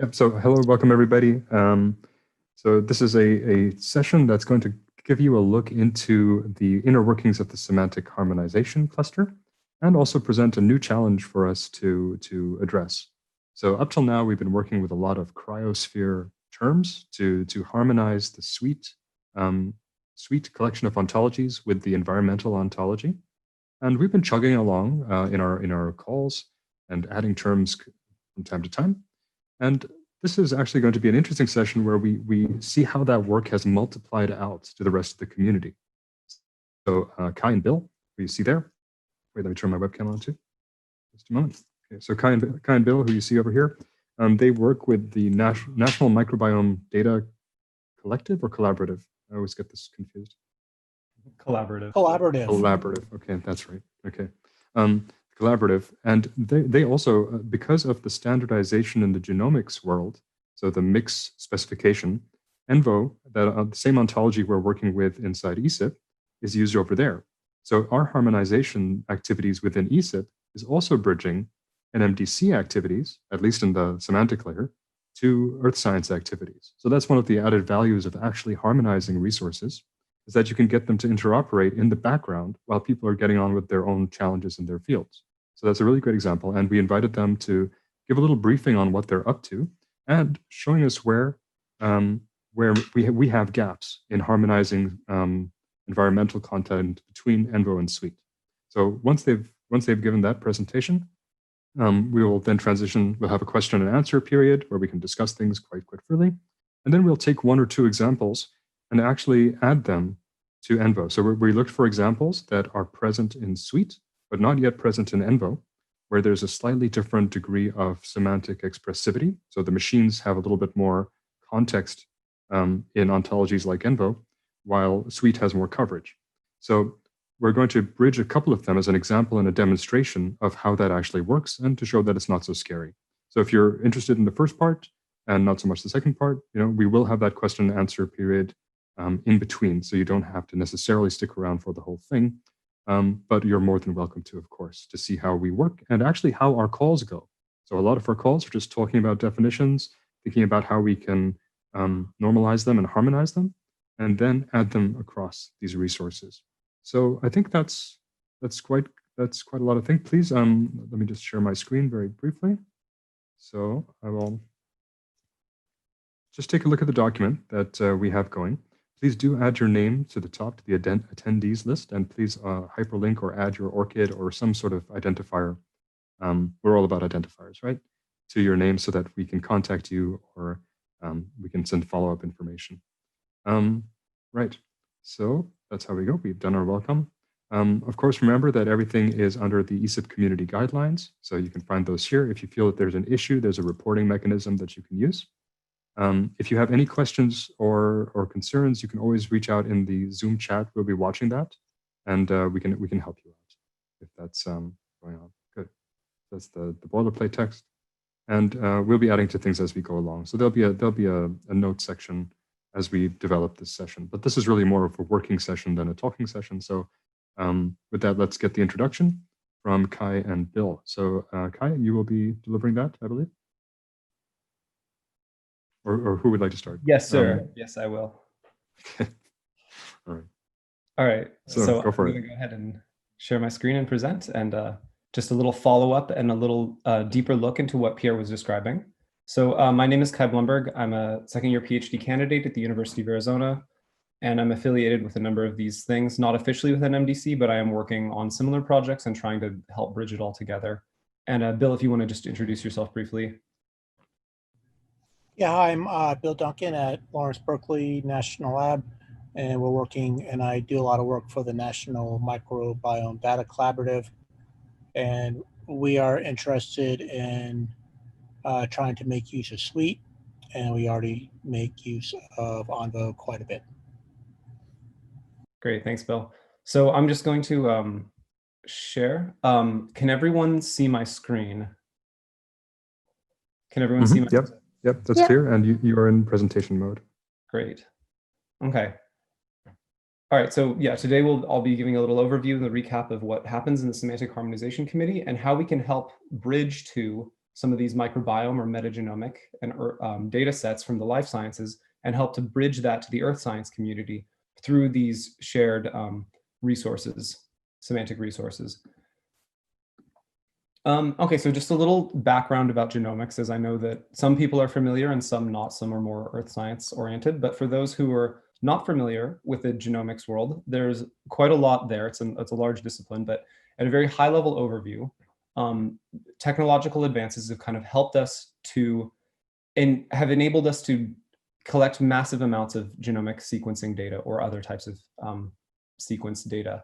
Yep. So hello, welcome everybody. So this is a session that's going to give you a look into the inner workings of the semantic harmonization cluster, and also present a new challenge for us to address. So up till now, we've been working with a lot of cryosphere terms to harmonize the suite collection of ontologies with the environmental ontology, and we've been chugging along in our calls and adding terms from time to time. And this is actually going to be an interesting session where we see how that work has multiplied out to the rest of the community. So Kai and Bill, who you see there. Wait, let me turn my webcam on too. Just a moment. Okay, so Kai and Bill, who you see over here, they work with the National Microbiome Data Collective or Collaborative. I always get this confused. Collaborative. Collaborative. Okay, that's right. Okay. Collaborative, and they also, because of the standardization in the genomics world, so the mix specification, ENVO, the same ontology we're working with inside ESIP, is used over there. So our harmonization activities within ESIP is also bridging NMDC activities, at least in the semantic layer, to earth science activities. So that's one of the added values of actually harmonizing resources, is that you can get them to interoperate in the background while people are getting on with their own challenges in their fields. So that's a really great example. And we invited them to give a little briefing on what they're up to and showing us where we have gaps in harmonizing environmental content between ENVO and Suite. So once they've given that presentation, we will then transition. We'll have a question and answer period where we can discuss things quite freely. And then we'll take one or two examples and actually add them to ENVO. So we looked for examples that are present in Suite, but not yet present in ENVO, where there's a slightly different degree of semantic expressivity. So the machines have a little bit more context in ontologies like ENVO, while Suite has more coverage. So we're going to bridge a couple of them as an example and a demonstration of how that actually works, and to show that it's not so scary. So if you're interested in the first part and not so much the second part, we will have that question and answer period in between, so you don't have to necessarily stick around for the whole thing. But you're more than welcome to, of course, to see how we work and actually how our calls go. So a lot of our calls are just talking about definitions, thinking about how we can normalize them and harmonize them, and then add them across these resources. So I think that's quite a lot of things. Please, let me just share my screen very briefly. So I will just take a look at the document that we have going. Please do add your name to the top to the attendees list, and please hyperlink or add your ORCID or some sort of identifier. We're all about identifiers, right? To your name, so that we can contact you, or we can send follow-up information. Right, so that's how we go. We've done our welcome. Of course, remember that everything is under the ESIP community guidelines, so you can find those here. If you feel that there's an issue, there's a reporting mechanism that you can use. If you have any questions or concerns, you can always reach out in the Zoom chat. We'll be watching that, and we can help you out if that's going on. Good. That's the boilerplate text, and we'll be adding to things as we go along. So there'll be a note section as we develop this session. But this is really more of a working session than a talking session. So with that, let's get the introduction from Kai and Bill. So Kai, you will be delivering that, I believe. Or who would like to start? Yes, sir. Yes, I will. All right. All right. So go for I'm going to go ahead and share my screen and present, and just a little follow-up and a little deeper look into what Pierre was describing. So my name is Kai Blemberg. I'm a second-year PhD candidate at the University of Arizona, and I'm affiliated with a number of these things, not officially with NMDC, but I am working on similar projects and trying to help bridge it all together. And Bill, if you want to just introduce yourself briefly. Yeah, hi, I'm Bill Duncan at Lawrence Berkeley National Lab, and we're working, and I do a lot of work for the National Microbiome Data Collaborative, and we are interested in trying to make use of Suite, and we already make use of ENVO quite a bit. Great, thanks, Bill. So I'm just going to share. Can everyone see my screen? Can everyone see my screen? Yep, that's clear, and you are in presentation mode. Great. Okay. All right, so yeah, today I'll be giving a little overview and the recap of what happens in the Semantic Harmonization Committee and how we can help bridge to some of these microbiome or metagenomic and data sets from the life sciences and help to bridge that to the earth science community through these shared resources, semantic resources. Okay, so just a little background about genomics, as I know that some people are familiar and some not, some are more earth science oriented, but for those who are not familiar with the genomics world, there's quite a lot there. It's a large discipline, but at a very high level overview, technological advances have kind of helped us to, and have enabled us to collect massive amounts of genomic sequencing data or other types of sequence data.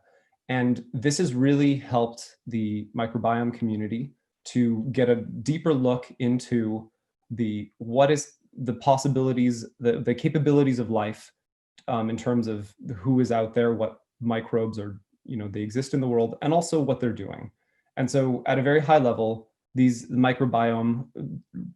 And this has really helped the microbiome community to get a deeper look into what is the possibilities, the capabilities of life in terms of who is out there, what microbes are, they exist in the world, and also what they're doing. And so at a very high level, these microbiome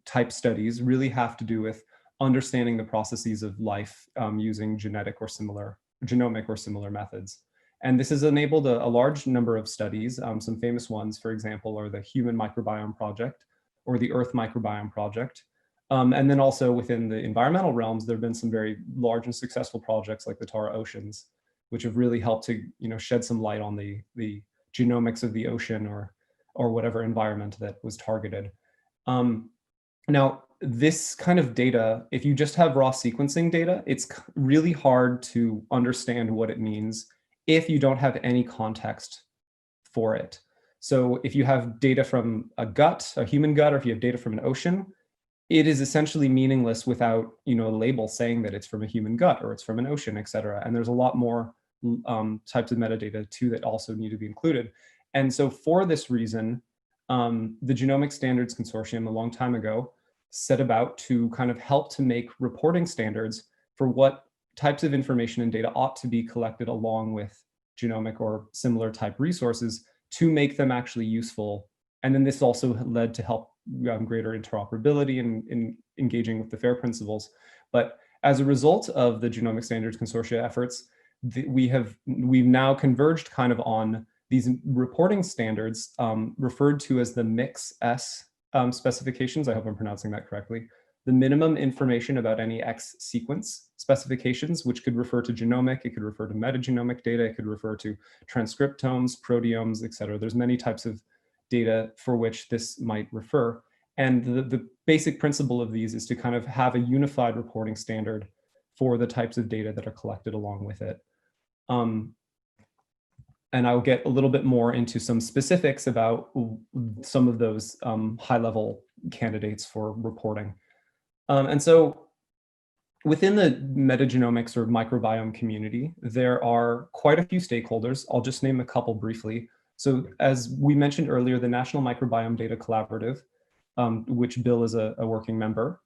type studies really have to do with understanding the processes of life using genomic or similar methods. And this has enabled a large number of studies. Some famous ones, for example, are the Human Microbiome Project or the Earth Microbiome Project. And then also within the environmental realms, there have been some very large and successful projects like the Tara Oceans, which have really helped to shed some light on the genomics of the ocean or whatever environment that was targeted. Now, this kind of data, if you just have raw sequencing data, it's really hard to understand what it means if you don't have any context for it. So if you have data from a human gut, or if you have data from an ocean, it is essentially meaningless without a label saying that it's from a human gut or it's from an ocean, et cetera. And there's a lot more types of metadata too that also need to be included. And so for this reason, the Genomic Standards Consortium a long time ago set about to kind of help to make reporting standards for what types of information and data ought to be collected along with genomic or similar type resources to make them actually useful. And then this also led to help greater interoperability and in engaging with the FAIR principles. But as a result of the Genomic Standards Consortia efforts, we've now converged kind of on these reporting standards referred to as the MIX-S specifications. I hope I'm pronouncing that correctly. The minimum information about any X sequence specifications, which could refer to genomic, it could refer to metagenomic data, it could refer to transcriptomes, proteomes, et cetera. There's many types of data for which this might refer. And the basic principle of these is to kind of have a unified reporting standard for the types of data that are collected along with it. And I'll get a little bit more into some specifics about some of those high-level candidates for reporting. And so within the metagenomics or microbiome community, there are quite a few stakeholders. I'll just name a couple briefly. So as we mentioned earlier, the National Microbiome Data Collaborative, which Bill is a working member,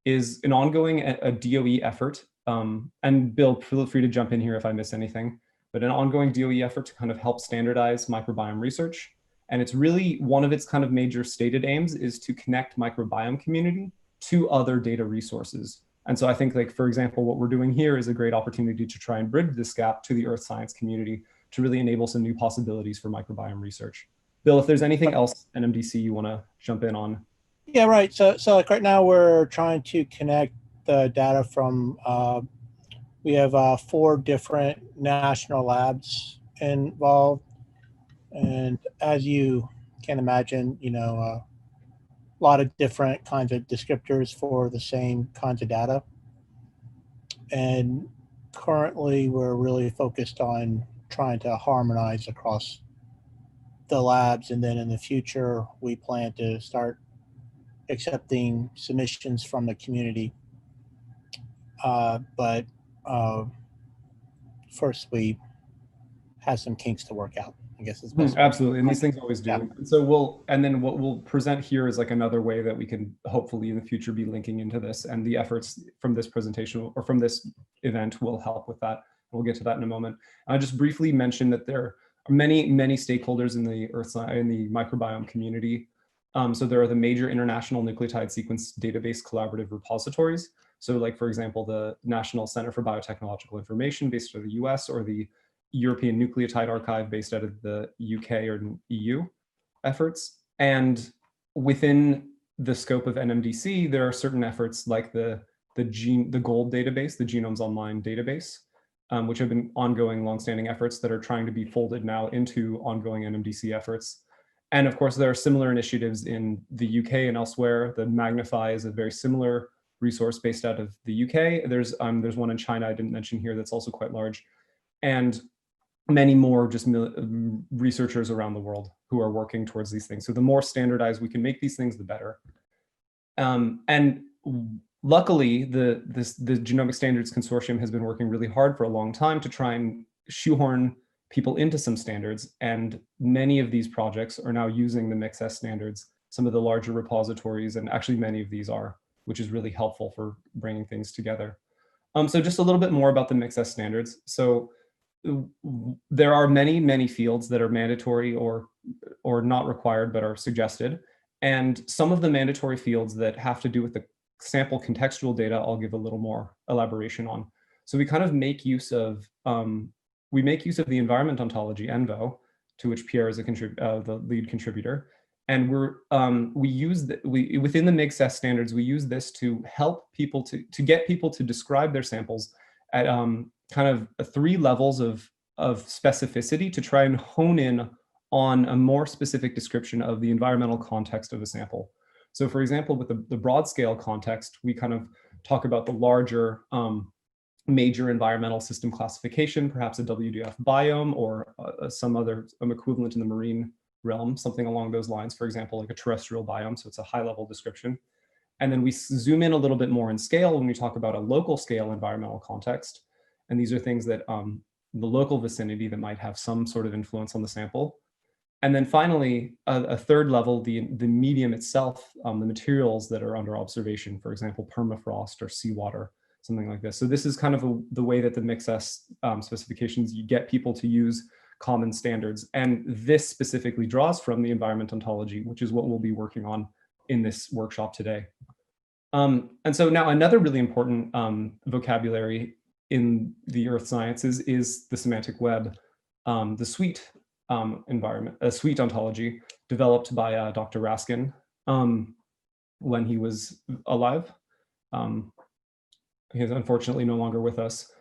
is an ongoing a DOE effort. And Bill, feel free to jump in here if I miss anything, but an ongoing DOE effort to kind of help standardize microbiome research. And it's really one of its kind of major stated aims is to connect microbiome community to other data resources. And so I think, like, for example, what we're doing here is a great opportunity to try and bridge this gap to the earth science community to really enable some new possibilities for microbiome research. Bill, if there's anything else NMDC you want to jump in on. Yeah, right. So like right now we're trying to connect the data from, we have 4 different national labs involved. And as you can imagine, a lot of different kinds of descriptors for the same kinds of data. And currently we're really focused on trying to harmonize across the labs. And then in the future, we plan to start accepting submissions from the community. But first we have some kinks to work out, I guess is best. Absolutely, and these things always do. Yeah. And so what we'll present here is like another way that we can hopefully in the future be linking into this, and the efforts from this presentation or from this event will help with that. We'll get to that in a moment. I'll just briefly mention that there are many stakeholders in the microbiome community. So there are the major international nucleotide sequence database collaborative repositories. So like, for example, the National Center for Biotechnological Information based out of the US, or the European Nucleotide Archive based out of the UK or EU efforts. And within the scope of NMDC, there are certain efforts like the GOLD database, the Genomes Online database, which have been ongoing, longstanding efforts that are trying to be folded now into ongoing NMDC efforts. And of course, there are similar initiatives in the UK and elsewhere. The Magnify is a very similar resource based out of the UK. There's one in China I didn't mention here that's also quite large, and many more just researchers around the world who are working towards these things. So the more standardized we can make these things, the better. And luckily, the Genomic Standards Consortium has been working really hard for a long time to try and shoehorn people into some standards. And many of these projects are now using the MixS standards, some of the larger repositories, and actually many of these are, which is really helpful for bringing things together. So just a little bit more about the MixS standards. So there are many fields that are mandatory or not required, but are suggested. And some of the mandatory fields that have to do with the sample contextual data, I'll give a little more elaboration on. So we kind of make use of, the environment ontology, ENVO, to which Pierre is the lead contributor. And within the MixS standards, we use this to help people to get people to describe their samples at kind of 3 levels of specificity to try and hone in on a more specific description of the environmental context of a sample. So for example, with the broad scale context, we kind of talk about the larger major environmental system classification, perhaps a WWF biome or some other equivalent in the marine realm, something along those lines, for example, like a terrestrial biome. So it's a high level description. And then we zoom in a little bit more in scale when we talk about a local scale environmental context. And these are things that the local vicinity that might have some sort of influence on the sample. And then finally, a third level, the medium itself, the materials that are under observation, for example, permafrost or seawater, something like this. So this is kind of the way that the MixS specifications, you get people to use common standards. And this specifically draws from the environment ontology, which is what we'll be working on in this workshop today. And so now another really important vocabulary in the earth sciences is the semantic web, the suite suite ontology developed by Dr. Raskin when he was alive. He is unfortunately no longer with us.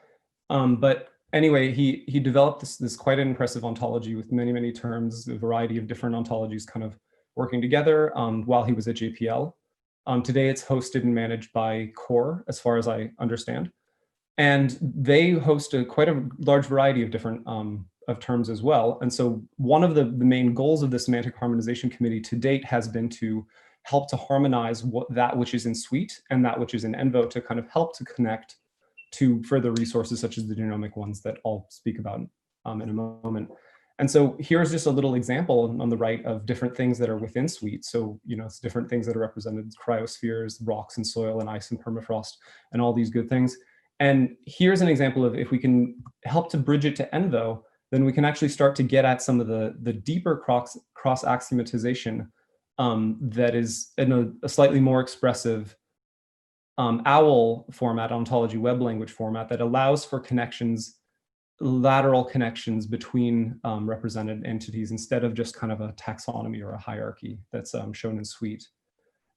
But anyway, he developed this quite an impressive ontology with many terms, a variety of different ontologies kind of working together while he was at JPL. Today it's hosted and managed by Core, as far as I understand. And they host quite a large variety of different of terms as well. And so one of the main goals of the Semantic Harmonization Committee to date has been to help to harmonize that which is in Suite and that which is in ENVO to kind of help to connect to further resources such as the genomic ones that I'll speak about in a moment. And so here's just a little example on the right of different things that are within Suite. So, it's different things that are represented, cryospheres, rocks and soil and ice and permafrost and all these good things. And here's an example of if we can help to bridge it to ENVO, then we can actually start to get at some of the deeper cross-axiomatization that is in a slightly more expressive OWL format, ontology web language format, that allows for connections, lateral connections between represented entities instead of just kind of a taxonomy or a hierarchy that's shown in Suite.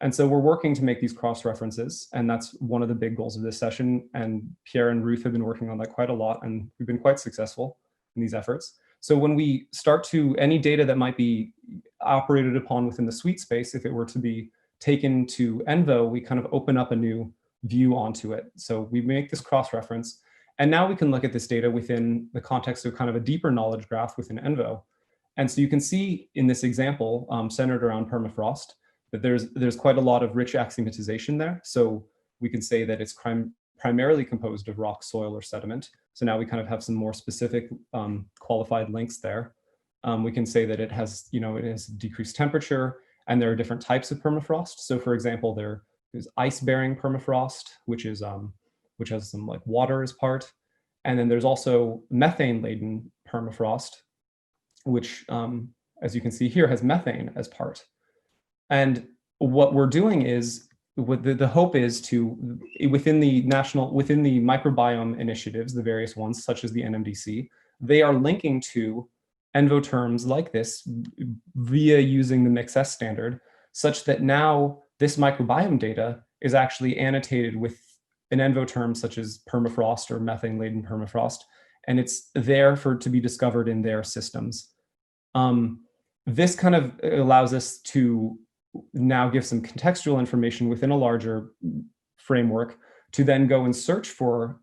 And so we're working to make these cross-references, and that's one of the big goals of this session. And Pierre and Ruth have been working on that quite a lot, and we've been quite successful in these efforts. So when we start to, any data that might be operated upon within the Suite space, if it were to be taken to ENVO, we kind of open up a new view onto it. So we make this cross-reference, and now we can look at this data within the context of kind of a deeper knowledge graph within ENVO. And so you can see in this example, centered around permafrost, that there's quite a lot of rich axiomatization there. So we can say that it's primarily composed of rock, soil, or sediment. So now we kind of have some more specific qualified links there. We can say that it has, it has decreased temperature, and there are different types of permafrost. So for example, there's ice-bearing permafrost, which has some like water as part. And then there's also methane-laden permafrost, which, as you can see here, has methane as part. And what we're doing is, the hope is to, within the microbiome initiatives, the various ones, such as the NMDC, they are linking to ENVO terms like this via using the MixS standard, such that now this microbiome data is actually annotated with an ENVO term such as permafrost or methane-laden permafrost, and it's there to be discovered in their systems. This kind of allows us to now give some contextual information within a larger framework to then go and search for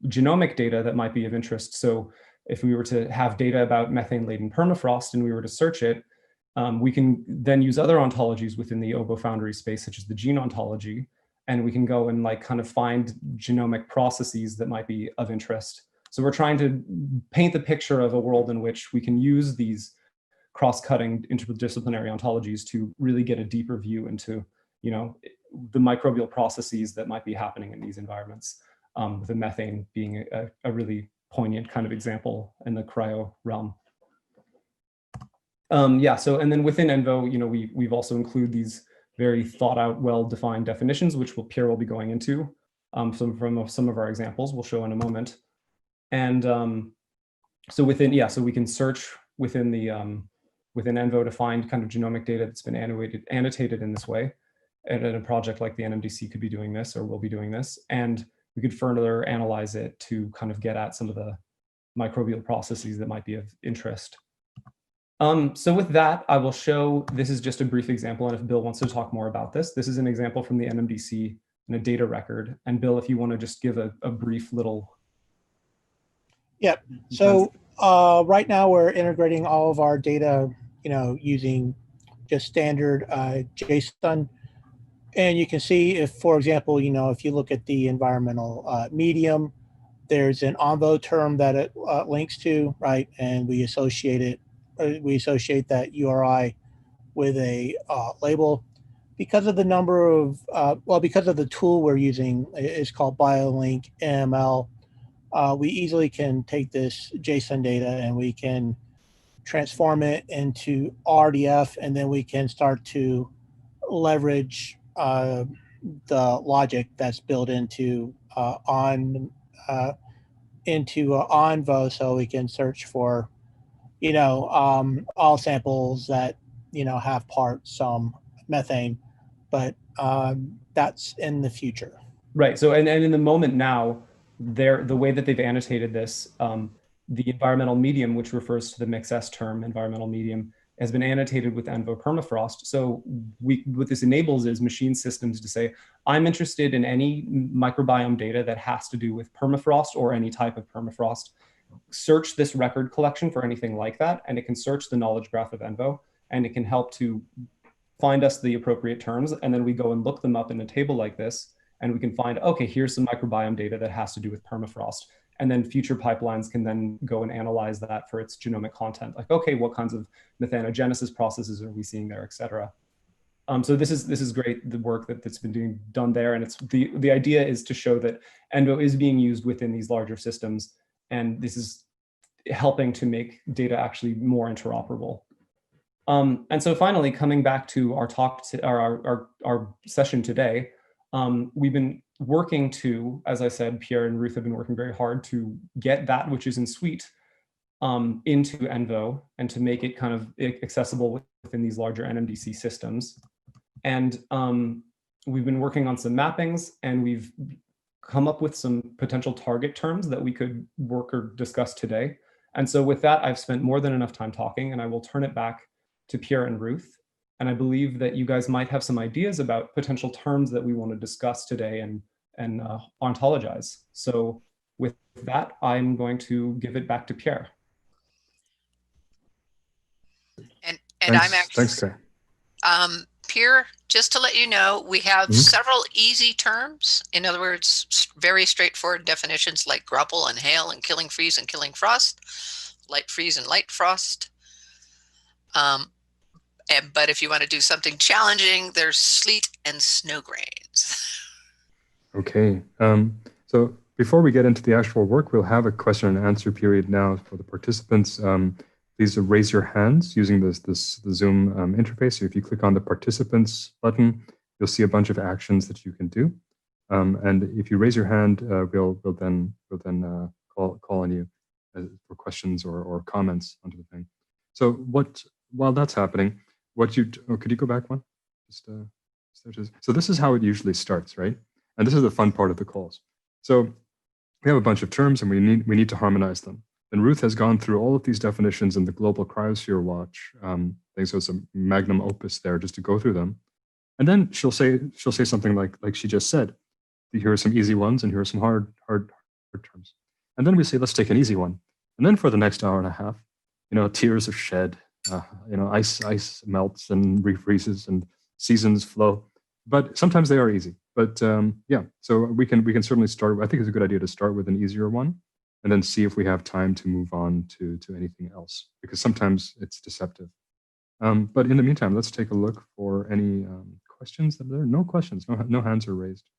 genomic data that might be of interest. So if we were to have data about methane-laden permafrost and we were to search it, we can then use other ontologies within the obofoundry space, such as the gene ontology, and we can go and like kind of find genomic processes that might be of interest. So we're trying to paint the picture of a world in which we can use these cross-cutting interdisciplinary ontologies to really get a deeper view into, you know, the microbial processes that might be happening in these environments, with the methane being a really poignant kind of example in the cryo realm. Yeah, so, and then within ENVO, you know, we've also included these very thought out, well-defined definitions, which Pierre will be going into. From some of our examples we'll show in a moment. And so within, yeah, so we can search within the, within ENVO to find kind of genomic data that's been annotated in this way. And a project like the NMDC could be doing this or will be doing this. And we could further analyze it to kind of get at some of the microbial processes that might be of interest. So with that, I will show, this is just a brief example, and if Bill wants to talk more about this, this is an example from the NMDC in a data record. And Bill, if you want to just give a brief little. Yep. So right now we're integrating all of our data, you know, using just standard JSON. And you can see if, for example, you know, if you look at the environmental medium, there's an envo term that it links to, right? And we associate it. We associate that URI with a label. Because of the number of, well, because of the tool we're using, it's called BioLink ML, we easily can take this JSON data and we can transform it into RDF, and then we can start to leverage the logic that's built into Onvo, so we can search for, you know, all samples that, you know, have some methane, but that's in the future. Right. So, and in the moment now, the way that they've annotated this, the environmental medium, which refers to the MixS term, environmental medium, has been annotated with ENVO permafrost. So what this enables is machine systems to say, I'm interested in any microbiome data that has to do with permafrost or any type of permafrost. Search this record collection for anything like that, and it can search the knowledge graph of ENVO, and it can help to find us the appropriate terms, and then we go and look them up in a table like this, and we can find, okay, here's some microbiome data that has to do with permafrost. And then future pipelines can then go and analyze that for its genomic content. Like, okay, what kinds of methanogenesis processes are we seeing there, et cetera. So this is great, the work that's been done there. And it's the idea is to show that ENVO is being used within these larger systems. And this is helping to make data actually more interoperable. And so finally, coming back to our talk, our session today, we've been working to, as I said, Pierre and Ruth have been working very hard to get that which is in Suite into ENVO and to make it kind of accessible within these larger NMDC systems. And we've been working on some mappings, and we've come up with some potential target terms that we could work or discuss today. And so with that, I've spent more than enough time talking, and I will turn it back to Pierre and Ruth. And I believe that you guys might have some ideas about potential terms that we want to discuss today and ontologize. So with that, I'm going to give it back to Pierre. And Thanks. I'm actually, Thanks, Kai. Pierre, just to let you know, we have several easy terms. In other words, very straightforward definitions like grapple and hail and killing freeze and killing frost, light freeze and light frost. But if you want to do something challenging, there's sleet and snow grains. Okay. So before we get into the actual work, we'll have a question and answer period now for the participants. Please raise your hands using the Zoom interface. So if you click on the participants button, you'll see a bunch of actions that you can do. And if you raise your hand, we'll then call on you for questions or comments onto the thing. So while that's happening, could you go back one? Just So this is how it usually starts, right? And this is the fun part of the calls. So we have a bunch of terms and we need to harmonize them. And Ruth has gone through all of these definitions in the Global Cryosphere Watch. So it's a magnum opus there just to go through them. And then she'll say something like she just said, here are some easy ones and here are some hard terms. And then we say, let's take an easy one. And then for the next hour and a half, tears are shed, ice melts and refreezes and seasons flow. But sometimes they are easy. But yeah, so we can certainly start. I think it's a good idea to start with an easier one, and then see if we have time to move on to anything else, because sometimes it's deceptive. But in the meantime, let's take a look for any questions. There are no questions. No hands are raised.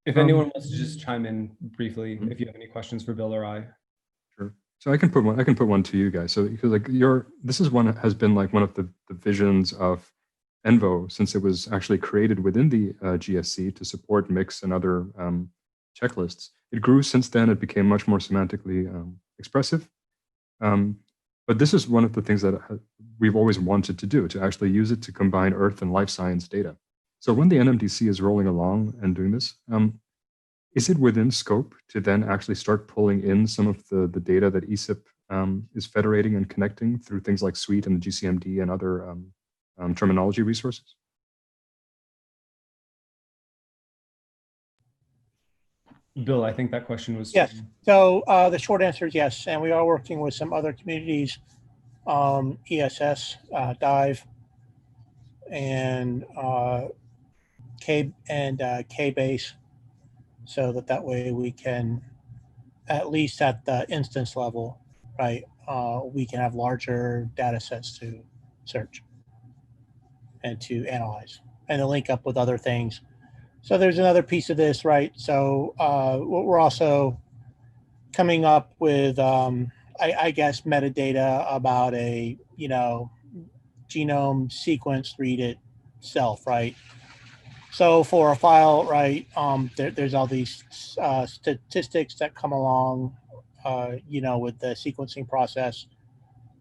If anyone wants to just chime in briefly, if you have any questions for Bill or I. Sure. So I can put one to you guys. So because this is one has been like one of the visions of Envo since it was actually created within the GSC to support mix and other checklists. It grew since then. It became much more semantically expressive. But this is one of the things that we've always wanted to do, to actually use it to combine Earth and life science data. So when the NMDC is rolling along and doing this, is it within scope to then actually start pulling in some of the data that ESIP is federating and connecting through things like Suite and the GCMD and other terminology resources? Bill, I think that question was. Yes. So the short answer is yes. And we are working with some other communities, ESS, Dive, and K-Base, so that way we can, at least at the instance level, right, we can have larger data sets to search and to analyze and to link up with other things. So there's another piece of this, right? So we're also coming up with, I guess, metadata about a, genome sequence read itself, right? So for a file, right, there's all these statistics that come along, with the sequencing process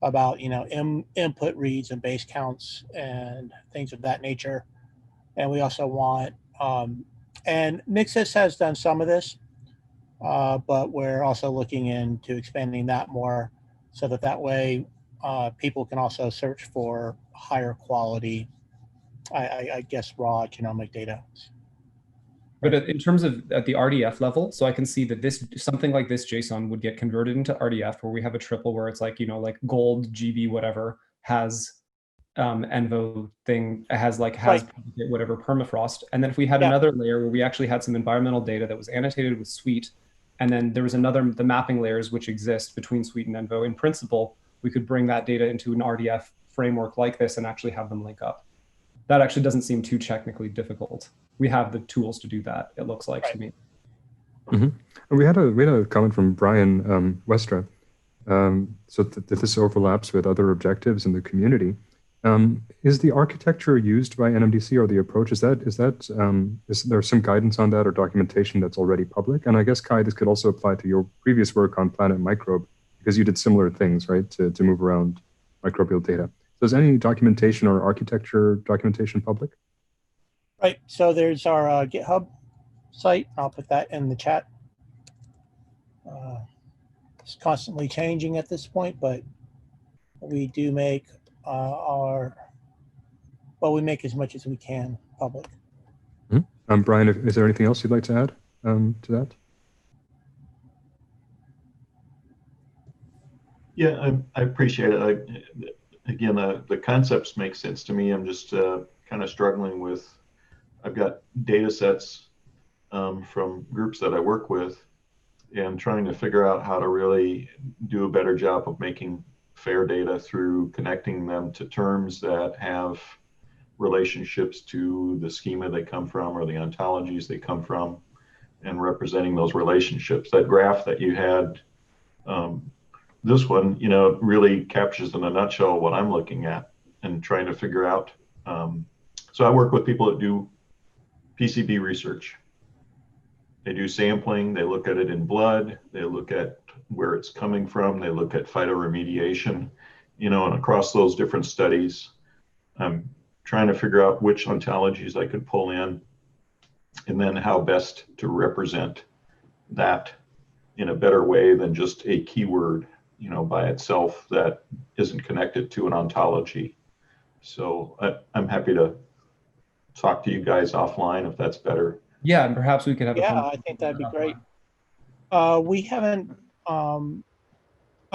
about, input reads and base counts and things of that nature. And we also want, and Nixis has done some of this, but we're also looking into expanding that more so that way people can also search for higher quality, I guess, raw genomic data. But in terms of at the RDF level, so I can see that something like this JSON would get converted into RDF, where we have a triple where it's like, like gold, GB, whatever, has Envo thing, has Right. whatever permafrost. And then if we had another layer where we actually had some environmental data that was annotated with Suite, and then there was the mapping layers which exist between Suite and Envo, in principle, we could bring that data into an RDF framework like this and actually have them link up. That actually doesn't seem too technically difficult. We have the tools to do that, it looks like to me. Mm-hmm. And we had a comment from Brian Westra. So that this overlaps with other objectives in the community. Is the architecture used by NMDC, or the approach, is there some guidance on that or documentation that's already public? And I guess, Kai, this could also apply to your previous work on Planet Microbe, because you did similar things, right, to move around microbial data. So is any documentation or architecture documentation public? Right. So there's our GitHub site. I'll put that in the chat. It's constantly changing at this point, but we do make we make as much as we can public. Mm-hmm. Brian, is there anything else you'd like to add to that? Yeah, I appreciate it. Again, the concepts make sense to me. I'm just kind of struggling with, I've got data sets from groups that I work with, and trying to figure out how to really do a better job of making fair data through connecting them to terms that have relationships to the schema they come from or the ontologies they come from, and representing those relationships. That graph that you had, this one, really captures in a nutshell what I'm looking at and trying to figure out. So I work with people that do PCB research. They do sampling, they look at it in blood, they look at where it's coming from, they look at phytoremediation, and across those different studies, I'm trying to figure out which ontologies I could pull in, and then how best to represent that in a better way than just a keyword, by itself that isn't connected to an ontology. So I'm happy to talk to you guys offline if that's better. Yeah, and perhaps we could have Yeah, a I think that'd be great. We haven't,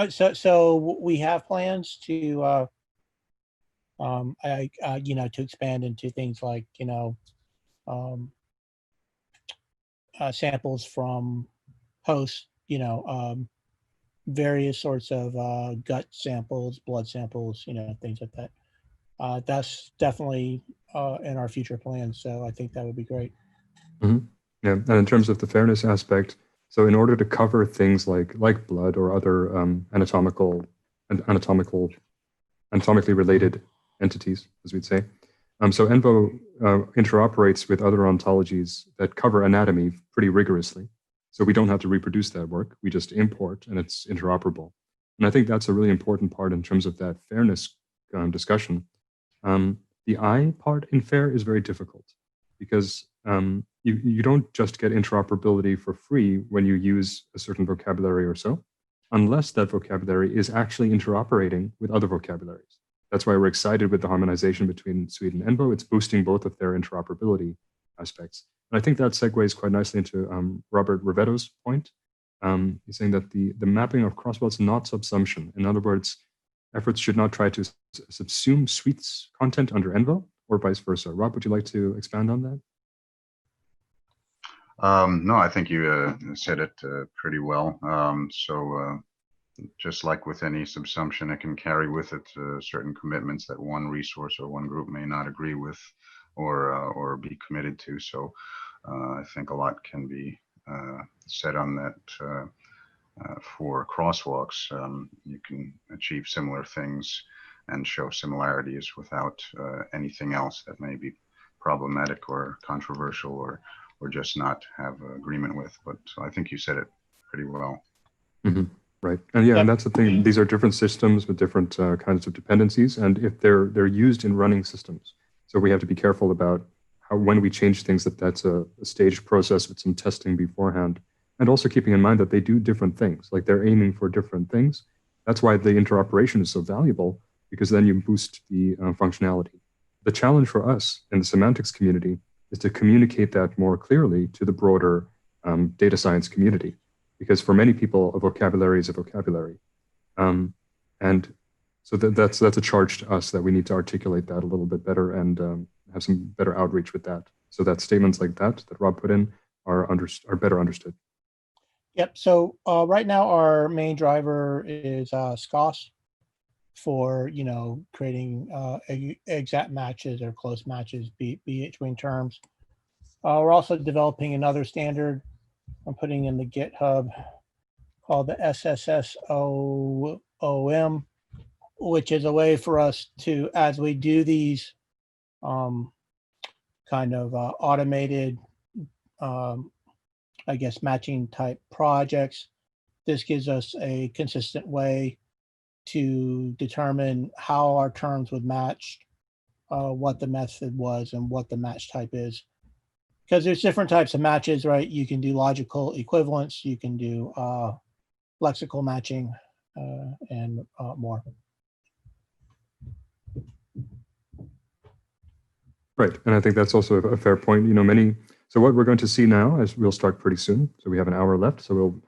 so we have plans to, to expand into things like, samples from hosts, various sorts of gut samples, blood samples, things like that. That's definitely in our future plans. So I think that would be great. Mm-hmm. Yeah, and in terms of the fairness aspect, so in order to cover things like blood or other anatomically related entities, as we'd say, so ENVO interoperates with other ontologies that cover anatomy pretty rigorously. So we don't have to reproduce that work. We just import, and it's interoperable. And I think that's a really important part in terms of that fairness discussion. The I part in fair is very difficult because you don't just get interoperability for free when you use a certain vocabulary or so, unless that vocabulary is actually interoperating with other vocabularies. That's why we're excited with the harmonization between Suite and ENVO. It's boosting both of their interoperability aspects. And I think that segues quite nicely into Robert Rivetto's point. He's saying that the mapping of crosswell is not subsumption. In other words, efforts should not try to subsume Suite's content under ENVO or vice versa. Rob, would you like to expand on that? No, I think you said it pretty well. Just like with any subsumption, it can carry with it certain commitments that one resource or one group may not agree with or be committed to. So I think a lot can be said on that for crosswalks. You can achieve similar things and show similarities without anything else that may be problematic or controversial or just not have agreement with. But I think you said it pretty well. Mm-hmm. Right, and yeah, and that's the thing. These are different systems with different kinds of dependencies, and if they're used in running systems, so we have to be careful about how when we change things that's a staged process with some testing beforehand, and also keeping in mind that they do different things. Like they're aiming for different things. That's why the interoperation is so valuable, because then you boost the functionality. The challenge for us in the semantics community is to communicate that more clearly to the broader data science community. Because for many people, a vocabulary is a vocabulary. And so that's a charge to us that we need to articulate that a little bit better and have some better outreach with that. So that statements like that Rob put in are better understood. Yep. So right now our main driver is SCOS for, creating exact matches or close matches between terms. We're also developing another standard I'm putting in the GitHub called the SSSOM, which is a way for us to, as we do these kind of automated, matching type projects, this gives us a consistent way to determine how our terms would match, what the method was and what the match type is. Because there's different types of matches, right? You can do logical equivalence, you can do lexical matching, and more. Right, and I think that's also a fair point. So what we're going to see now, as we'll start pretty soon, so we have an hour left, so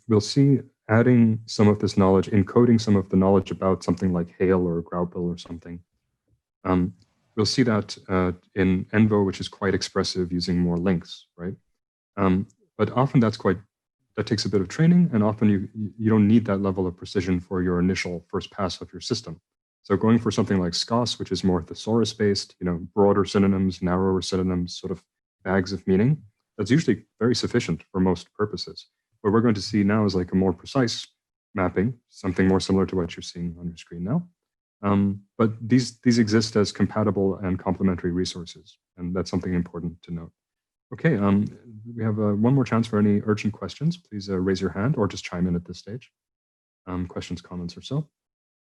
we'll see adding some of this knowledge, encoding some of the knowledge about something like Hail or Graupel or something. We'll see that in ENVO, which is quite expressive using more links, right? But often that takes a bit of training, and often you don't need that level of precision for your initial first pass of your system. So going for something like SCOS, which is more thesaurus-based, broader synonyms, narrower synonyms, sort of bags of meaning, that's usually very sufficient for most purposes. What we're going to see now is like a more precise mapping, something more similar to what you're seeing on your screen now. But these exist as compatible and complementary resources, and that's something important to note. Okay, we have one more chance for any urgent questions. Please raise your hand or just chime in at this stage. Questions, comments, or so.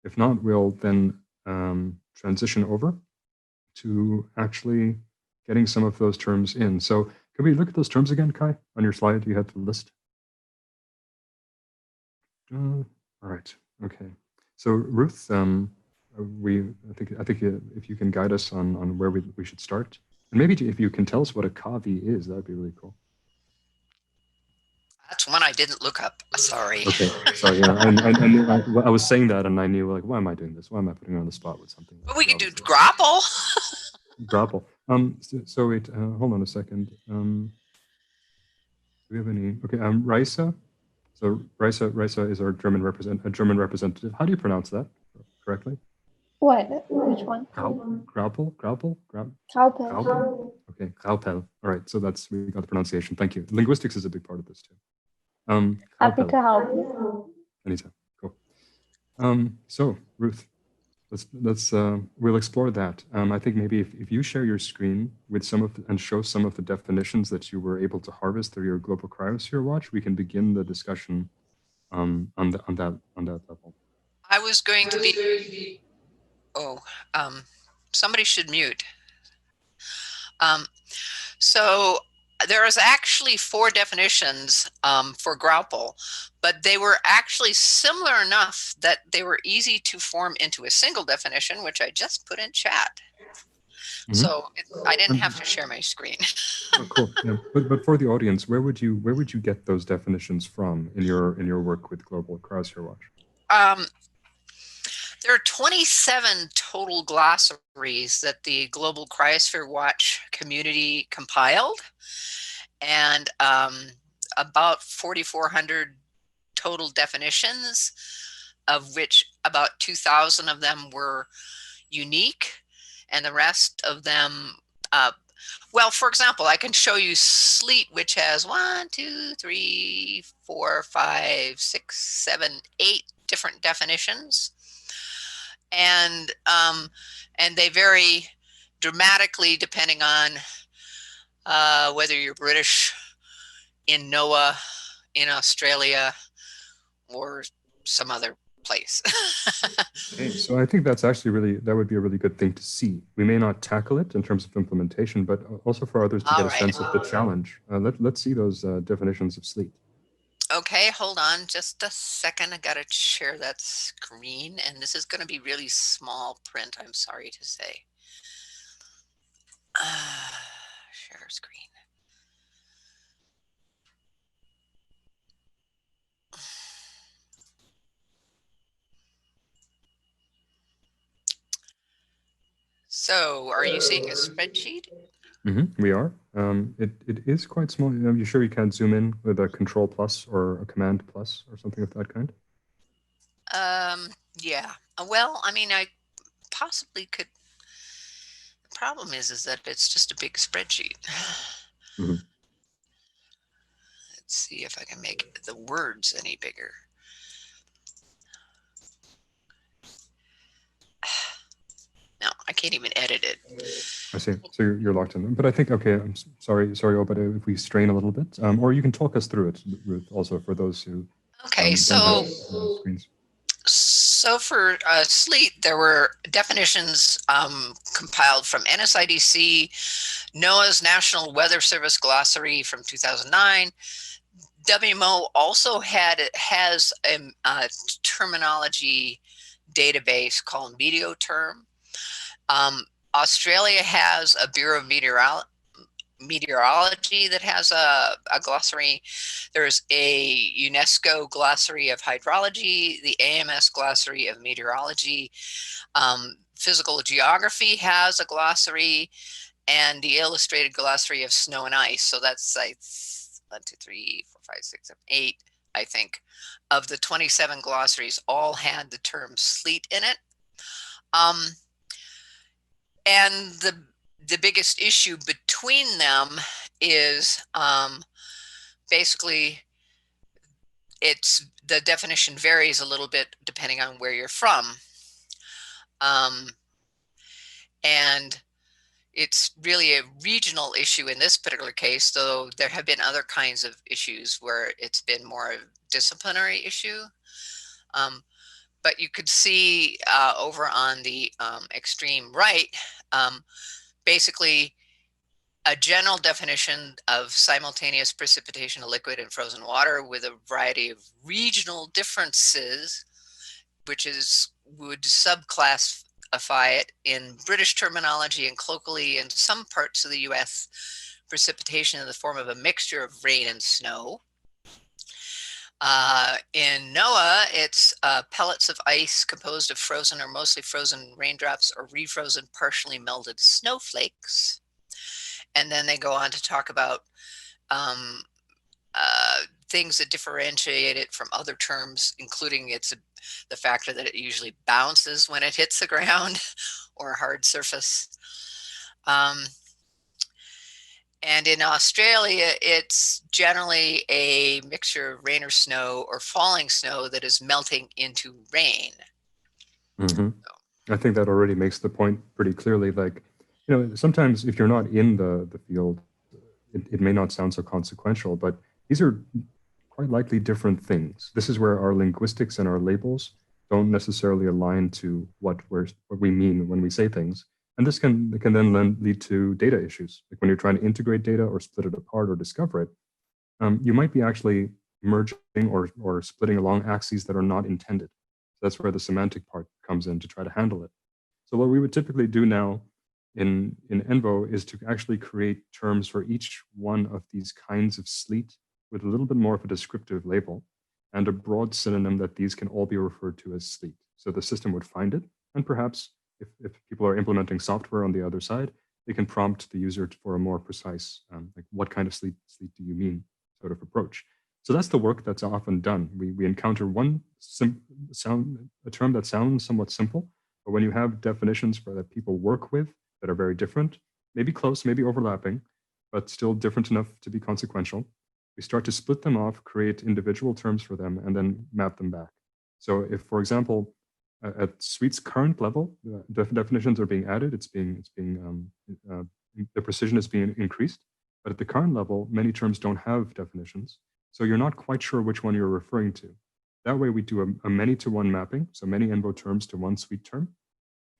If not, we'll then transition over to actually getting some of those terms in. So can we look at those terms again, Kai? On your slide, you had the list. All right. Okay. So Ruth, I think if you can guide us on where we should start, and maybe if you can tell us what a CAVI is, that would be really cool. That's one I didn't look up. Sorry. Okay. Sorry. Yeah. I was saying that, and I knew, like, why am I doing this? Why am I putting her on the spot with something? But we could do grapple. Grapple. So wait. Hold on a second. Do we have any? Okay. Raisa. So Raisa is our German representative. How do you pronounce that correctly? What? Which one? Graupel. Graupel. Okay, Graupel. All right, so we got the pronunciation. Thank you. Linguistics is a big part of this too. Happy to help. Anytime. Cool. So Ruth, we'll explore that. I think maybe if you share your screen with and show some of the definitions that you were able to harvest through your global cryosphere watch, we can begin the discussion on that level. I was going to be. Oh, somebody should mute. So there is actually 4 definitions for Graupel, but they were actually similar enough that they were easy to form into a single definition, which I just put in chat. Mm-hmm. So I didn't have to share my screen. Oh, cool. Yeah. But for the audience, where would you get those definitions from in your work with Global Cryosphere Watch? There are 27 total glossaries that the Global Cryosphere Watch community compiled, and about 4,400 total definitions, of which about 2,000 of them were unique, and the rest of them, well, for example, I can show you sleet, which has 1, 2, 3, 4, 5, 6, 7, 8 different definitions. And they vary dramatically depending on whether you're British, in NOAA, in Australia, or some other place. Okay, so I think that's actually that would be a really good thing to see. We may not tackle it in terms of implementation, but also for others to get a sense of the challenge. Let's see those definitions of sleet. Okay, hold on just a second. I gotta share that screen, and this is gonna be really small print, I'm sorry to say. Share screen. So, are you seeing a spreadsheet? Mm-hmm, we are. It is quite small. Are you sure you can't zoom in with a Control plus or a Command plus or something of that kind? Yeah. Well, I mean, I possibly could. The problem is that it's just a big spreadsheet. Mm-hmm. Let's see if I can make the words any bigger. No, I can't even edit it. I see. So you're locked in. But I think, okay, I'm sorry, but if we strain a little bit, or you can talk us through it, Ruth, also for those who okay, don't have screens. So for sleet, there were definitions compiled from NSIDC, NOAA's National Weather Service Glossary from 2009. WMO also has a terminology database called Meteoterm. Australia has a Bureau of Meteorology that has a glossary. There's a UNESCO glossary of hydrology, the AMS glossary of meteorology. Physical geography has a glossary, and the illustrated glossary of snow and ice. So that's like 1, 2, 3, 4, 5, 6, 7, 8, I think, of the 27 glossaries all had the term sleet in it. And the biggest issue between them is basically the definition varies a little bit depending on where you're from. And it's really a regional issue in this particular case, though there have been other kinds of issues where it's been more a disciplinary issue. but you could see over on the extreme right, basically a general definition of simultaneous precipitation of liquid and frozen water with a variety of regional differences, which would subclassify it in British terminology and colloquially in some parts of the US, precipitation in the form of a mixture of rain and snow. In NOAA, it's pellets of ice composed of frozen or mostly frozen raindrops or refrozen partially melted snowflakes. And then they go on to talk about things that differentiate it from other terms, including the factor that it usually bounces when it hits the ground or a hard surface. And in Australia, it's generally a mixture of rain or snow or falling snow that is melting into rain. Mm-hmm. I think that already makes the point pretty clearly. Like, sometimes if you're not in the field, it may not sound so consequential, but these are quite likely different things. This is where our linguistics and our labels don't necessarily align to what we mean when we say things. And this can then lead to data issues. Like when you're trying to integrate data or split it apart or discover it, you might be actually merging or splitting along axes that are not intended. So that's where the semantic part comes in to try to handle it. So what we would typically do now in ENVO is to actually create terms for each one of these kinds of sleet with a little bit more of a descriptive label and a broad synonym that these can all be referred to as sleet. So the system would find it, and perhaps if people are implementing software on the other side, they can prompt the user for a more precise, like what kind of sleet do you mean sort of approach. So that's the work that's often done. We encounter a term that sounds somewhat simple, but when you have definitions that people work with that are very different, maybe close, maybe overlapping, but still different enough to be consequential, we start to split them off, create individual terms for them, and then map them back. So if, for example, at Suite's current level, definitions are being added. The precision is being increased. But at the current level, many terms don't have definitions. So you're not quite sure which one you're referring to. That way we do a many-to-one mapping, so many ENVO terms to one Suite term,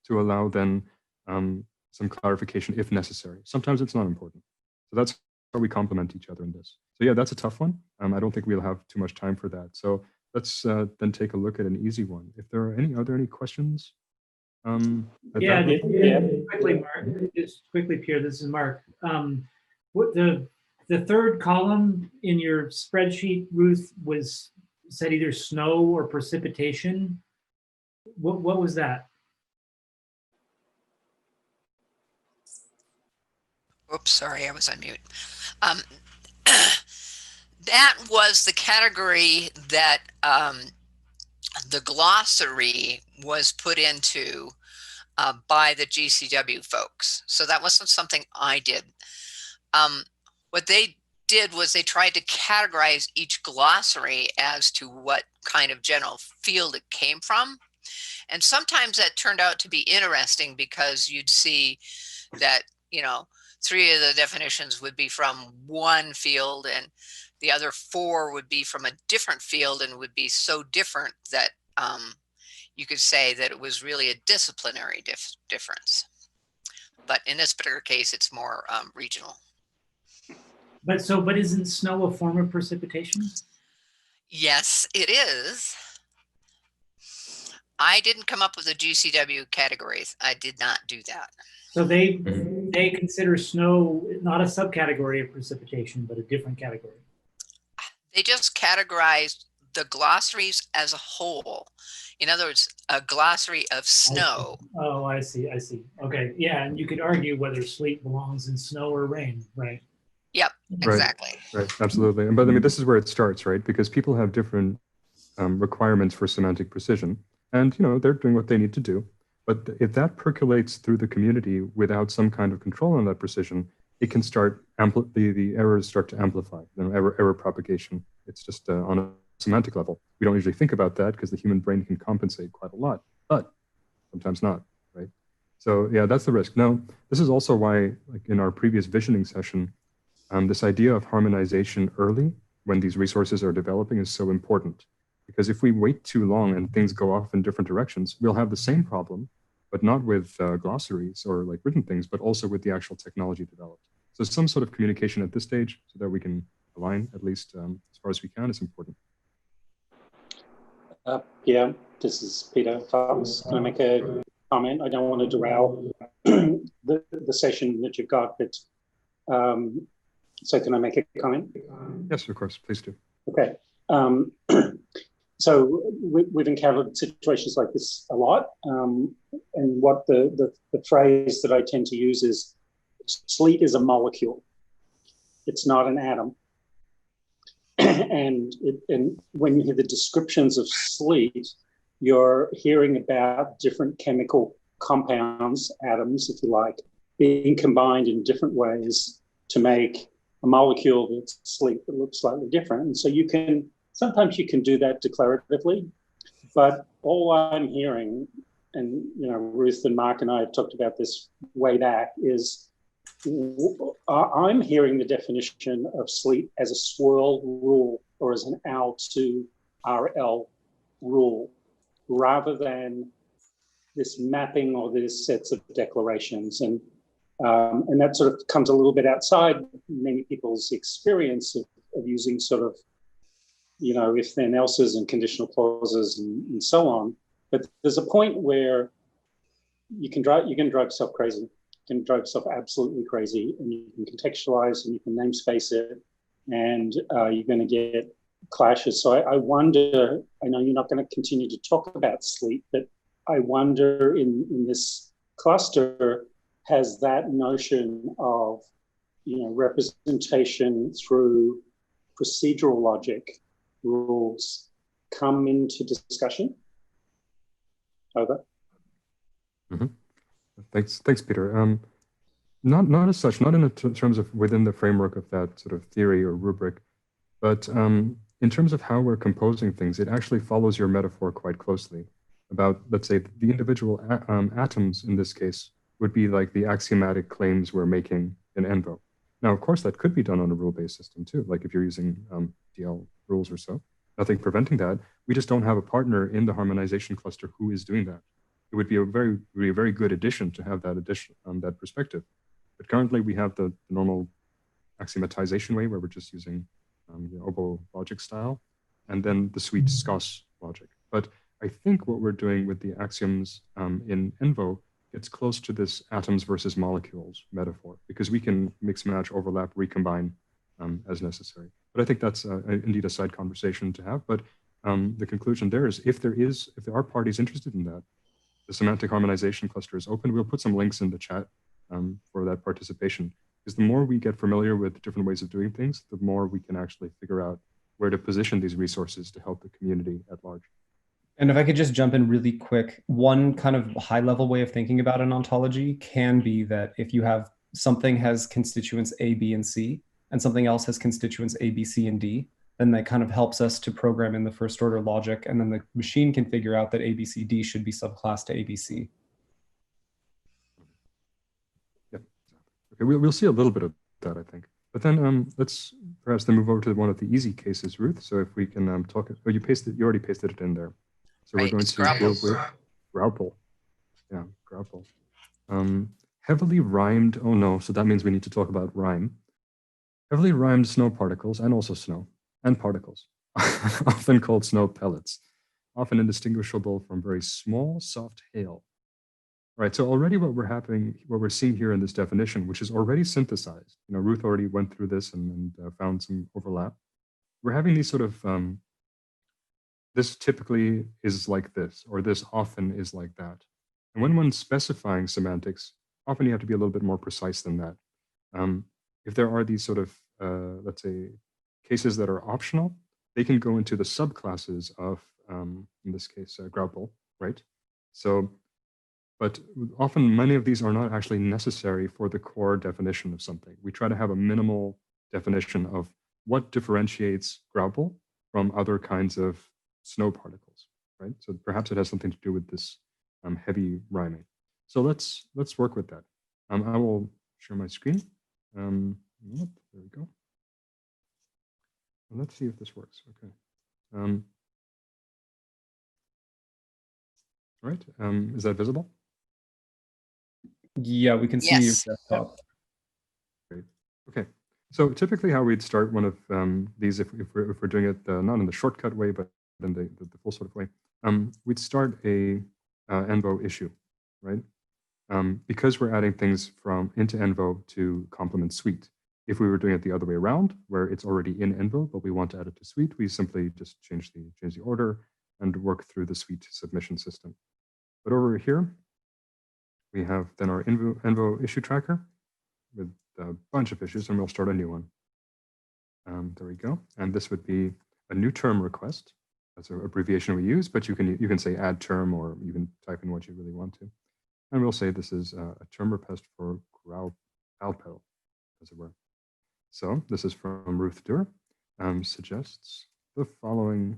to allow then some clarification if necessary. Sometimes it's not important. So that's how we complement each other in this. So yeah, that's a tough one. I don't think we'll have too much time for that. So let's then take a look at an easy one. If there are any questions? Quickly, Mark. Just quickly, Pierre. This is Mark. What the third column in your spreadsheet, Ruth, said either snow or precipitation. What was that? Oops, sorry, I was on mute. That was the category that the glossary was put into by the GCW folks. So that wasn't something I did. What they did was they tried to categorize each glossary as to what kind of general field it came from. And sometimes that turned out to be interesting because you'd see that, 3 of the definitions would be from one field and the other 4 would be from a different field and would be so different that you could say that it was really a disciplinary difference. But in this particular case, it's more regional. But isn't snow a form of precipitation? Yes, it is. I didn't come up with the GCW categories. I did not do that. So they consider snow not a subcategory of precipitation, but a different category. They just categorized the glossaries as a whole. In other words, a glossary of snow. I see. Okay, yeah, and you could argue whether sleet belongs in snow or rain, right? Yep, exactly. Right, absolutely. And but I mean, this is where it starts, right? Because people have different requirements for semantic precision, and they're doing what they need to do. But if that percolates through the community without some kind of control on that precision, it can start the errors start to amplify. Error propagation. It's just on a semantic level. We don't usually think about that because the human brain can compensate quite a lot, but sometimes not, right? So yeah, that's the risk. Now, this is also why, like in our previous visioning session, this idea of harmonization early when these resources are developing is so important. Because if we wait too long and things go off in different directions, we'll have the same problem, but not with glossaries or like written things, but also with the actual technology developed. So some sort of communication at this stage so that we can align, at least as far as we can, is important. Yeah, this is Peter Thomas. Can I make a comment? I don't want to derail the session that you've got, but so can I make a comment? Yes, of course, please do. Okay. So we've encountered situations like this a lot. And what the phrase that I tend to use is, sleet is a molecule. It's not an atom. And when you hear the descriptions of sleet, you're hearing about different chemical compounds, atoms, if you like, being combined in different ways to make a molecule that's sleet that looks slightly different. And so sometimes you can do that declaratively, but all I'm hearing, and Ruth and Mark and I have talked about this way back, is I'm hearing the definition of sleet as a swirl rule or as an L2RL rule, rather than this mapping or these sets of declarations. And that sort of comes a little bit outside many people's experience of using sort of, if then else's and conditional clauses and so on. But there's a point where you can drive yourself crazy. You can drive yourself absolutely crazy, and you can contextualize and you can namespace it, and you're going to get clashes. So I wonder, I know you're not going to continue to talk about sleet, but I wonder in this cluster, has that notion of representation through procedural logic rules come into discussion? Over. Mm-hmm. Thanks, Peter. Not as such, not in terms of within the framework of that sort of theory or rubric, but in terms of how we're composing things, it actually follows your metaphor quite closely about, let's say, the individual atoms in this case would be like the axiomatic claims we're making in ENVO. Now, of course, that could be done on a rule-based system too, like if you're using DL rules or so. Nothing preventing that. We just don't have a partner in the harmonization cluster who is doing that. It would be a very good addition to have that perspective. But currently, we have the normal axiomatization way where we're just using OBO logic style, and then the sweet SCOS logic. But I think what we're doing with the axioms in ENVO gets close to this atoms versus molecules metaphor, because we can mix, match, overlap, recombine as necessary. But I think that's indeed a side conversation to have. But the conclusion there is, if there are parties interested in that, the Semantic Harmonization cluster is open. We'll put some links in the chat for that participation, because the more we get familiar with different ways of doing things, the more we can actually figure out where to position these resources to help the community at large. And if I could just jump in really quick, one kind of high level way of thinking about an ontology can be that if you have something has constituents A, B, and C, and something else has constituents A, B, C, and D, then that kind of helps us to program in the first order logic, and then the machine can figure out that A, B, C, D should be subclass to A, B, C. Yeah, okay, we'll see a little bit of that, I think. But then let's perhaps then move over to one of the easy cases, Ruth. So if we can talk, oh, you already pasted it in there. So we're going to deal with Grapple. Yeah, Grapple. Heavily rhymed, oh no, so that means we need to talk about rhyme. Heavily rhymed snow particles, and also snow, and particles, often called snow pellets, often indistinguishable from very small, soft hail. Right, so already what we're seeing here in this definition, which is already synthesized, Ruth already went through this and found some overlap. We're having these sort of, this typically is like this, or this often is like that. And when one's specifying semantics, often you have to be a little bit more precise than that. If there are these sort of, let's say, cases that are optional, they can go into the subclasses of, in this case, Grapple, right? So, but often many of these are not actually necessary for the core definition of something. We try to have a minimal definition of what differentiates Grapple from other kinds of snow particles, right? So perhaps it has something to do with this heavy rhyming. So let's work with that. I will share my screen. There we go. And let's see if this works. Okay. right? Is that visible? Yeah, we can see your Yes. desktop. Great. Okay. So typically how we'd start one of these, if we're doing it not in the shortcut way, but in the full sort of way, we'd start a Envo issue, right? Because we're adding things from into Envo to complement Suite. If we were doing it the other way around, where it's already in Envo, but we want to add it to Suite, we simply just change the order and work through the Suite submission system. But over here, we have then our Envo issue tracker with a bunch of issues, and we'll start a new one. There we go. And this would be a new term request. That's an abbreviation we use, but you can say add term, or you can type in what you really want to. And we'll say this is a term request for Graupenel, as it were. So this is from Ruth Durr, suggests the following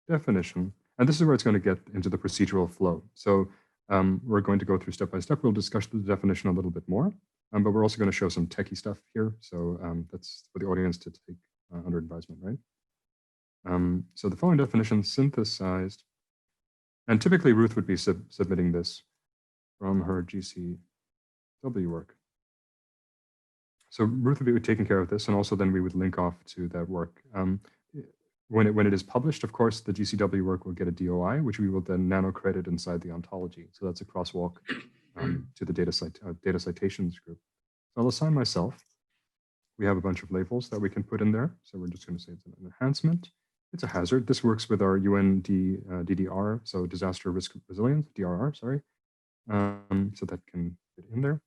definition. And this is where it's going to get into the procedural flow. So we're going to go through step by step. We'll discuss the definition a little bit more, but we're also going to show some techie stuff here. So that's for the audience to take under advisement, right? So the following definition synthesized, and typically Ruth would be submitting this from her GCW work. So Ruth would be taking care of this, and also then we would link off to that work. When it is published, of course, the GCW work will get a DOI, which we will then nano credit inside the ontology. So that's a crosswalk to the data citations group. So I'll assign myself. We have a bunch of labels that we can put in there. So we're just going to say it's an enhancement. It's a hazard. This works with our DDR, so disaster risk resilience, DRR, sorry. So that can fit in there.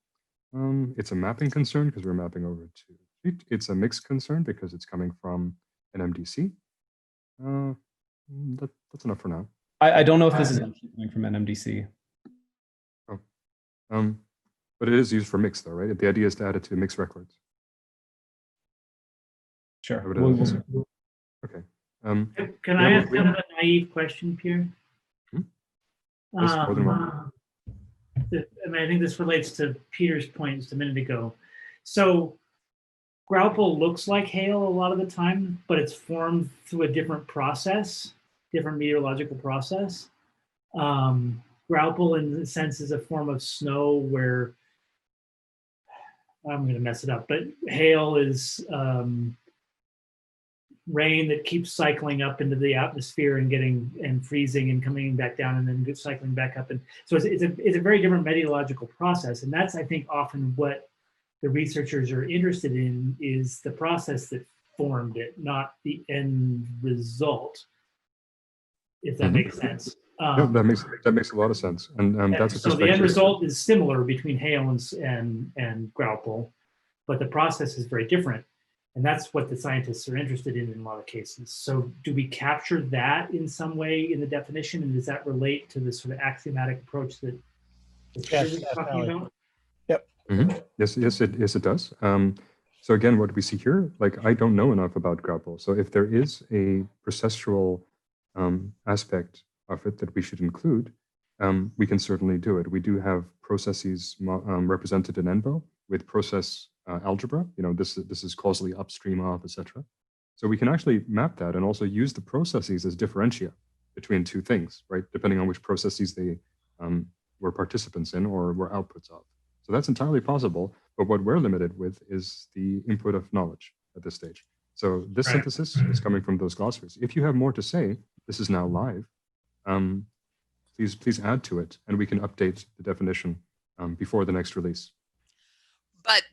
It's a mapping concern because we're mapping over to Suite. It's a mix concern because it's coming from an MDC. That's enough for now. I don't know if this is actually coming from NMDC. Oh, but it is used for mix though, right? The idea is to add it to mix records. Sure. Okay. Can I ask kind of a naive question, Pierre? Yes, more than one. I think this relates to Peter's point just a minute ago. So Graupel looks like hail a lot of the time, but it's formed through a different process, different meteorological process. Graupel, in a sense, is a form of snow where, I'm going to mess it up, but hail is rain that keeps cycling up into the atmosphere and freezing and coming back down and then cycling back up. And so it's a very different meteorological process. And that's, I think, often what the researchers are interested in, is the process that formed it, not the end result, if that makes sense. Yeah, that makes a lot of sense. And that's so the end result is similar between hail and Graupel, but the process is very different. And that's what the scientists are interested in a lot of cases. So do we capture that in some way in the definition? And does that relate to the sort of axiomatic approach that Yes, we're talking about? Yep. Yes, it does. So again, what we see here, like, I don't know enough about Graupel. So if there is a processual aspect of it that we should include, we can certainly do it. We do have processes represented in ENVO with process algebra. You know, this is causally upstream of, etc. So we can actually map that and also use the processes as differentia between two things, right? Depending on which processes they were participants in or were outputs of. So that's entirely possible. But what we're limited with is the input of knowledge at this stage. So this synthesis is coming from those glossaries. If you have more to say, this is now live. Please add to it, and we can update the definition before the next release. But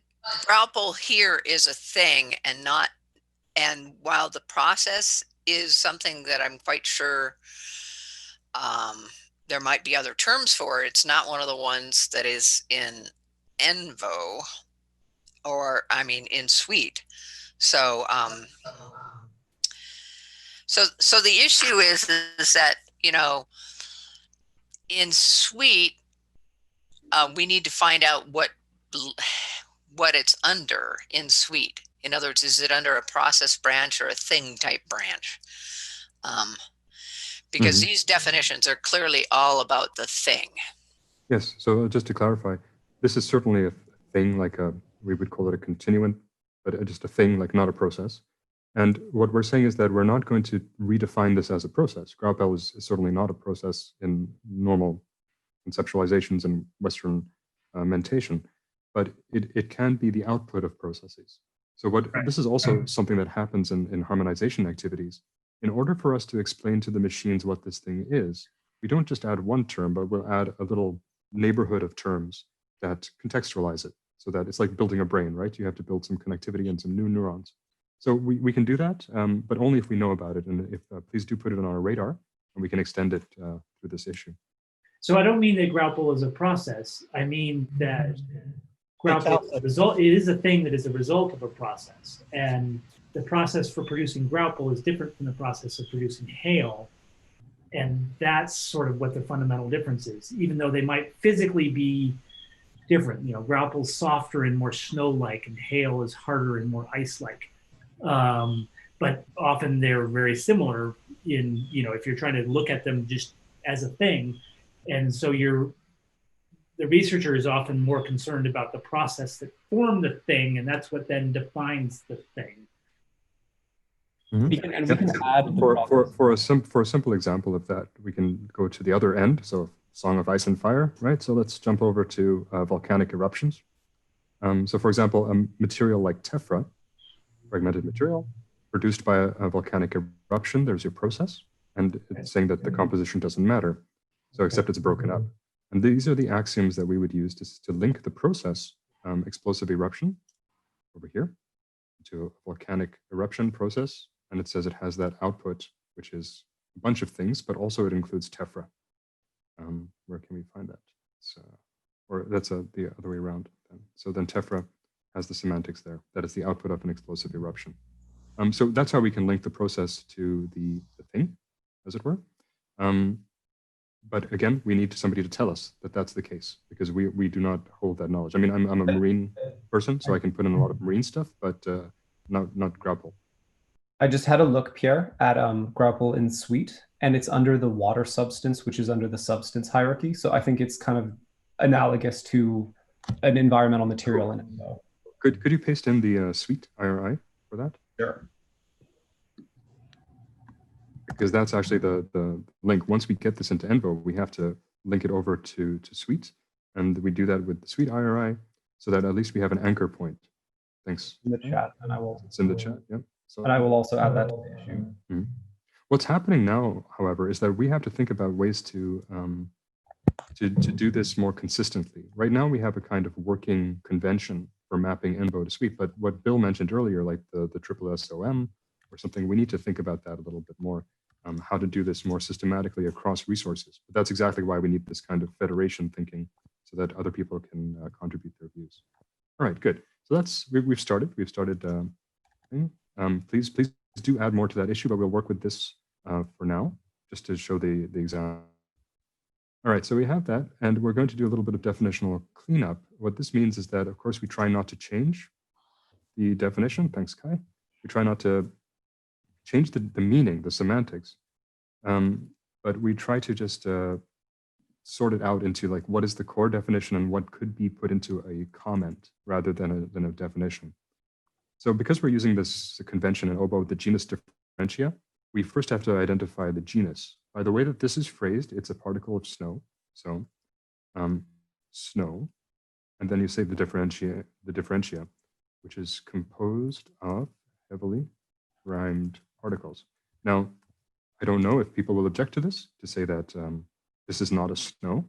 Graupel here is a thing and while the process is something that I'm quite sure there might be other terms for, it's not one of the ones that is in Envo, or I mean in Suite. So so the issue is that, you know, in Suite we need to find out what it's under in Suite. In other words, is it under a process branch or a thing type branch? Because these definitions are clearly all about the thing. Yes, so just to clarify, this is certainly a thing, like we would call it a continuant, but just a thing, like not a process. And what we're saying is that we're not going to redefine this as a process. Graupel is certainly not a process in normal conceptualizations in Western mentation, but it can be the output of processes. So this is also something that happens in harmonization activities. In order for us to explain to the machines what this thing is, we don't just add one term, but we'll add a little neighborhood of terms that contextualize it, so that it's like building a brain, right? You have to build some connectivity and some new neurons. So we can do that, but only if we know about it. And if please do put it on our radar, and we can extend it through this issue. So I don't mean that Graupel is a process. I mean that Graupel is a result. It is a thing that is a result of a process, and the process for producing Graupel is different from the process of producing Hail, and that's sort of what the fundamental difference is. Even though they might physically be different, you know, Graupel's softer and more snow-like, and Hail is harder and more ice-like. But often they're very similar in, you know, if you're trying to look at them just as a thing. And so the researcher is often more concerned about the process that formed the thing, and that's what then defines the thing. Mm-hmm. We can add for a simple example of that, we can go to the other end. So Song of Ice and Fire, right? So let's jump over to volcanic eruptions. So for example, a material like tephra, fragmented material, produced by a volcanic eruption, there's your process, and it's saying that the composition doesn't matter. So except it's broken up. And these are the axioms that we would use to link the process, explosive eruption, over here, to a volcanic eruption process. And it says it has that output, which is a bunch of things, but also it includes tephra. Where can we find that? So, or that's the other way around. So then tephra has the semantics there. That is the output of an explosive eruption. So that's how we can link the process to the thing, as it were. But again, we need somebody to tell us that that's the case, because we do not hold that knowledge. I mean, I'm a marine person, so I can put in a lot of marine stuff, but not Graupel. I just had a look, Pierre, at Graupel in Suite, and it's under the water substance, which is under the substance hierarchy. So I think it's kind of analogous to an environmental material in ENVO. Could you paste in the Suite IRI for that? Sure. Because that's actually the link. Once we get this into ENVO, we have to link it over to Suite. And we do that with the Suite IRI, so that at least we have an anchor point. Thanks. In the chat, and I will. It's in the chat, yeah. So, and I will also add that to the issue. Mm-hmm. What's happening now, however, is that we have to think about ways to do this more consistently. Right now, we have a kind of working convention for mapping ENVO to Suite, but what Bill mentioned earlier, like the triple SOM or something, we need to think about that a little bit more. How to do this more systematically across resources. But that's exactly why we need this kind of federation thinking, so that other people can contribute their views. All right, good. So we've started. Please do add more to that issue, but we'll work with this for now, just to show the example. All right, so we have that, and we're going to do a little bit of definitional cleanup. What this means is that, of course, we try not to change the definition. Thanks, Kai. We try not to change the meaning, the semantics, but we try to just sort it out into like what is the core definition and what could be put into a comment rather than a definition. So because we're using this convention in OBO, the genus differentia, we first have to identify the genus. By the way that this is phrased, it's a particle of snow. So snow, and then you say the differentia, which is composed of heavily rhymed particles. Now, I don't know if people will object to this, to say that this is not a snow,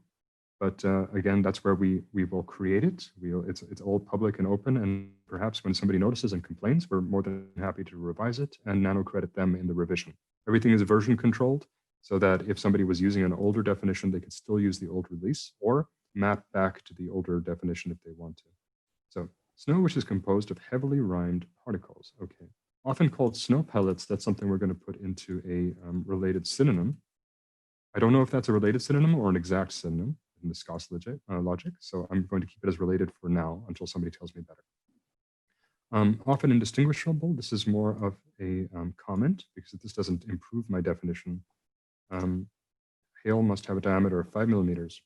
but again, that's where we will create it. It's all public and open, and perhaps when somebody notices and complains, we're more than happy to revise it and nano credit them in the revision. Everything is version controlled, so that if somebody was using an older definition, they could still use the old release or map back to the older definition if they want to. So snow, which is composed of heavily rhymed particles. Okay. Often called snow pellets, that's something we're going to put into a related synonym. I don't know if that's a related synonym or an exact synonym in the Scots logic, so I'm going to keep it as related for now until somebody tells me better. Often indistinguishable, this is more of a comment because this doesn't improve my definition. Hail must have a diameter of 5 millimeters.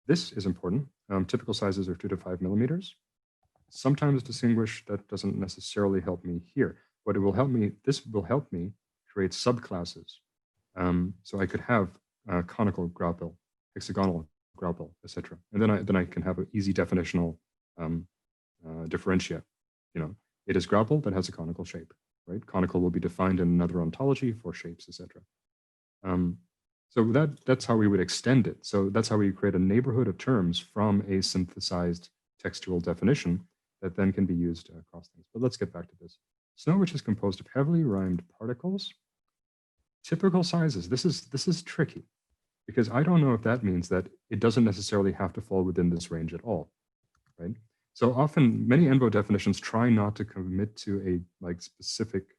This is important. Typical sizes are 2 to 5 millimeters. Sometimes distinguish, that doesn't necessarily help me here. what it will help me, this will help me create subclasses. So I could have conical grapple, hexagonal grapple, etc. And then I can have an easy definitional differentiate. You know, it is grapple that has a conical shape, right? Conical will be defined in another ontology for shapes, etc. So that's how we would extend it. So that's how we create a neighborhood of terms from a synthesized textual definition that then can be used across things. But let's get back to this. Snow, which is composed of heavily rhymed particles. Typical sizes. This is tricky because I don't know if that means that it doesn't necessarily have to fall within this range at all, right? So often many ENVO definitions try not to commit to a specific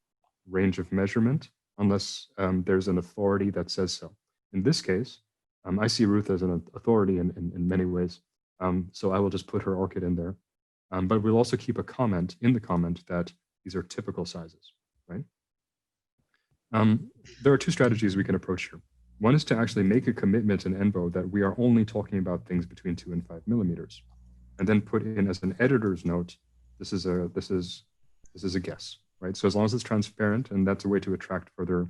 range of measurement unless there's an authority that says so. In this case, I see Ruth as an authority in many ways. So I will just put her ORCID in there. But we'll also keep a comment in the comment that these are typical sizes, right? There are two strategies we can approach here. One is to actually make a commitment in ENVO that we are only talking about things between 2 and 5 millimeters, and then put in as an editor's note, this is a guess, right? So as long as it's transparent, and that's a way to attract further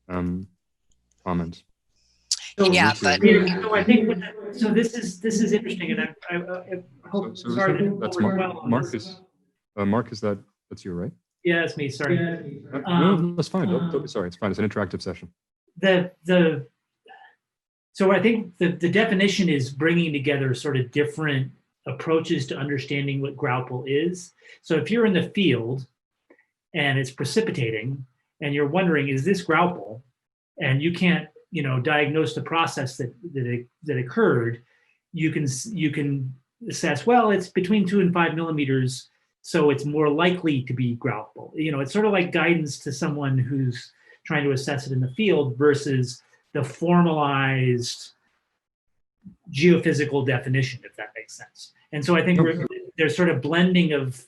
comments. So, yeah, but so I think so. This is interesting, and I hope. So sorry, that's Marcus. Marcus, that's you, right? Yeah, it's me. Sorry. No, that's fine. Don't be sorry. It's fine. It's an interactive session. So I think the definition is bringing together sort of different approaches to understanding what grapple is. So if you're in the field and it's precipitating, and you're wondering, is this grapple? And you can't, diagnose the process that occurred, you can assess, well, it's between 2 and 5 millimeters, so it's more likely to be grapple. It's sort of like guidance to someone who's trying to assess it in the field versus the formalized geophysical definition, if that makes sense. And so I think there's sort of blending of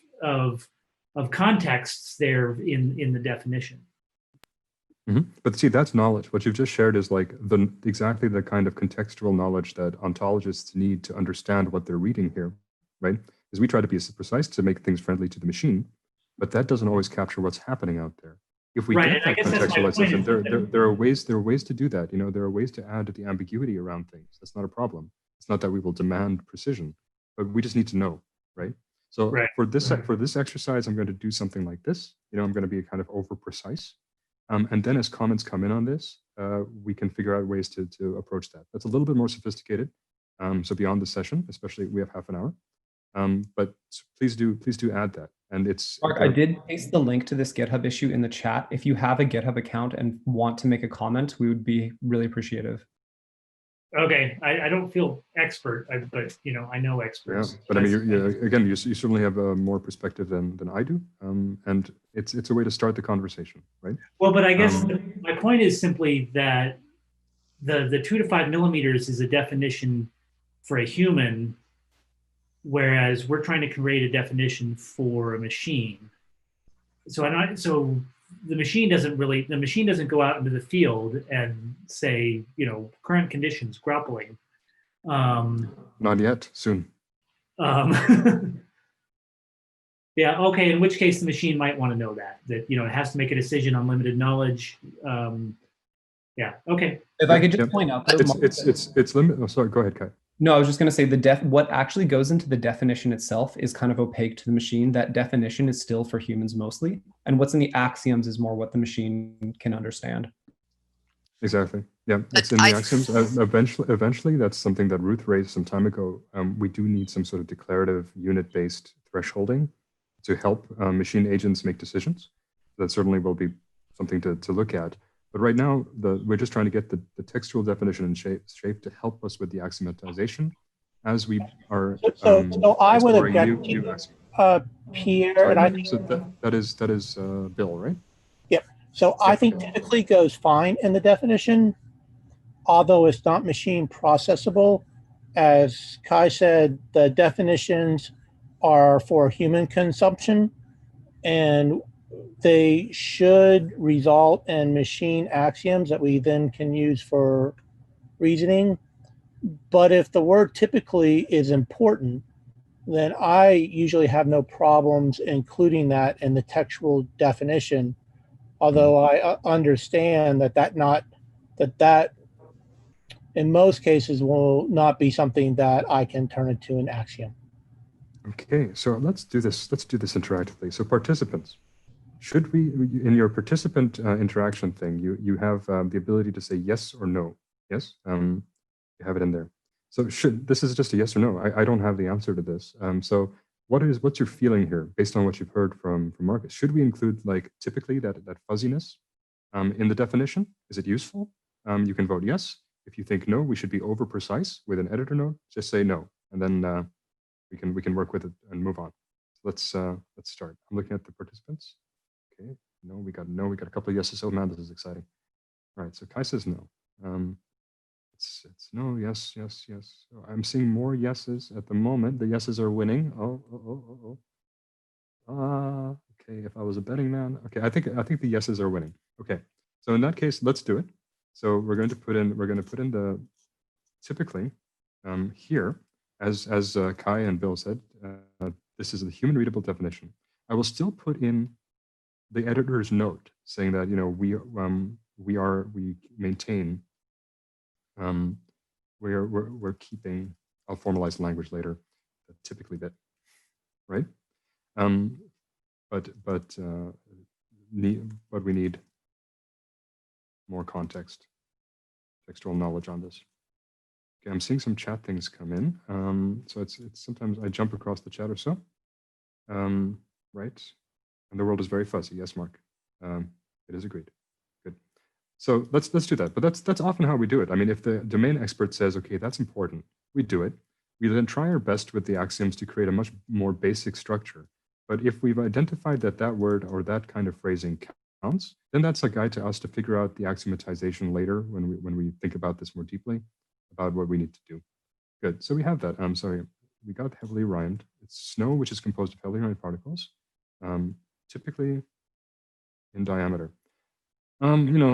contexts there in the definition. Mm-hmm. But see, that's knowledge. What you've just shared is exactly the kind of contextual knowledge that ontologists need to understand what they're reading here, right? Because we try to be precise to make things friendly to the machine, but that doesn't always capture what's happening out there. If we get that contextualization, there are ways to do that. There are ways to add the ambiguity around things. That's not a problem. It's not that we will demand precision, but we just need to know, right? So for this exercise, I'm going to do something like this. I'm going to be kind of over precise. And then as comments come in on this, we can figure out ways to approach that. That's a little bit more sophisticated. So beyond the session, especially we have half an hour. But please do add that. And it's Mark, I did paste the link to this GitHub issue in the chat. If you have a GitHub account and want to make a comment, we would be really appreciative. Okay, I don't feel expert, but I know experts. Yeah, but I mean, again, you certainly have more perspective than I do, and it's a way to start the conversation, right? Well, but I guess my point is simply that the 2 to 5 millimeters is a definition for a human, whereas we're trying to create a definition for a machine. So the machine doesn't go out into the field and say, current conditions, grappling. Not yet, soon. Yeah, okay, in which case the machine might want to know that it has to make a decision on limited knowledge. Yeah, okay. If I could just point out that it's limited. Oh, sorry, go ahead, Kai. No, I was just going to say what actually goes into the definition itself is kind of opaque to the machine. That definition is still for humans mostly. And what's in the axioms is more what the machine can understand. Exactly. Yeah, it's in the axioms. Eventually, that's something that Ruth raised some time ago. We do need some sort of declarative unit-based thresholding to help machine agents make decisions. That certainly will be something to look at. But right now, we're just trying to get the textual definition and shape to help us with the axiomatization as we are. So I would object to Pierre, and I think so. That is Bill, right? Yep. So I think typically goes fine in the definition, although it's not machine processable. As Kai said, the definitions are for human consumption, and they should result in machine axioms that we then can use for reasoning. But if the word typically is important, then I usually have no problems including that in the textual definition. Although I understand that in most cases will not be something that I can turn into an axiom. Okay, so let's do this. Let's do this interactively. So participants, should we, in your participant interaction thing, you have the ability to say yes or no. Yes, you have it in there. So this is just a yes or no. I don't have the answer to this. So what's your feeling here based on what you've heard from Marcus? Should we include like typically that fuzziness in the definition? Is it useful? You can vote yes. If you think no, we should be over precise with an editor note. Just say no, and then we can work with it and move on. So let's start. I'm looking at the participants. Okay, no, we got a couple of yeses. Oh man, this is exciting. All right, so Kai says no. It's no, yes, yes, yes. So I'm seeing more yeses at the moment. The yeses are winning. Okay. If I was a betting man, okay. I think the yeses are winning. Okay. So in that case, let's do it. So we're going to put in the typically here, as Kai and Bill said, this is the human readable definition. I will still put in the editor's note saying that we maintain. We're keeping. I'll formalize language later. Typically bit, right? But we need more context, textual knowledge on this. Okay, I'm seeing some chat things come in. So it's sometimes I jump across the chat or so. Right, and the world is very fuzzy. Yes, Mark. It is agreed. Good. So let's do that. But that's often how we do it. I mean, if the domain expert says, okay, that's important, we do it. We then try our best with the axioms to create a much more basic structure. But if we've identified that word or that kind of phrasing counts, then that's a guide to us to figure out the axiomatization later when we think about this more deeply about what we need to do. Good. So we have that. I'm sorry. We got heavily rhymed. It's snow, which is composed of heavily rhymed particles, typically in diameter.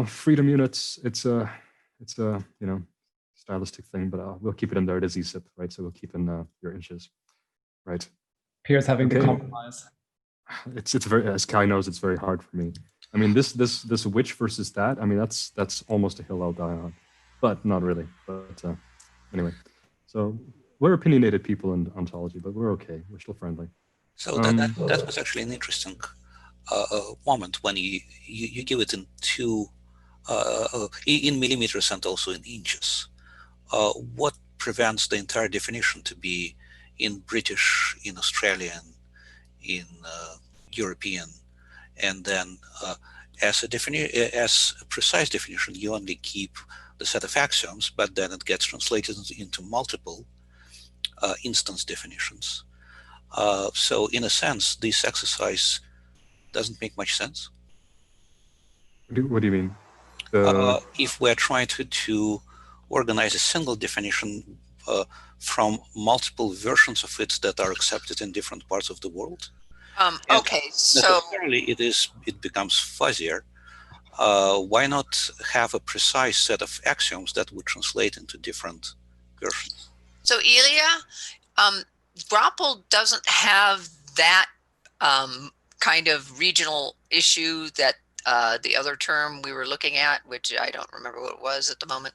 Freedom units. It's a stylistic thing, but we'll keep it in there. It is ESIP, right? So we'll keep in your inches, right? Pierre's having to compromise. It's very, as Kai knows, it's very hard for me. I mean, this which versus that. I mean, that's almost a hill I'll die on, but not really. But anyway, so we're opinionated people in ontology, but we're okay. We're still friendly. So that was actually an interesting moment when you give it in two in millimeters and also in inches. What prevents the entire definition to be in British, in Australian, in European, and then as a precise definition, you only keep the set of axioms, but then it gets translated into multiple instance definitions. So in a sense, this exercise doesn't make much sense. What do you mean? If we're trying to organize a single definition from multiple versions of it that are accepted in different parts of the world. Okay, so necessarily it becomes fuzzier. Why not have a precise set of axioms that would translate into different versions? So Ilya, Grapple doesn't have that kind of regional issue that the other term we were looking at, which I don't remember what it was at the moment.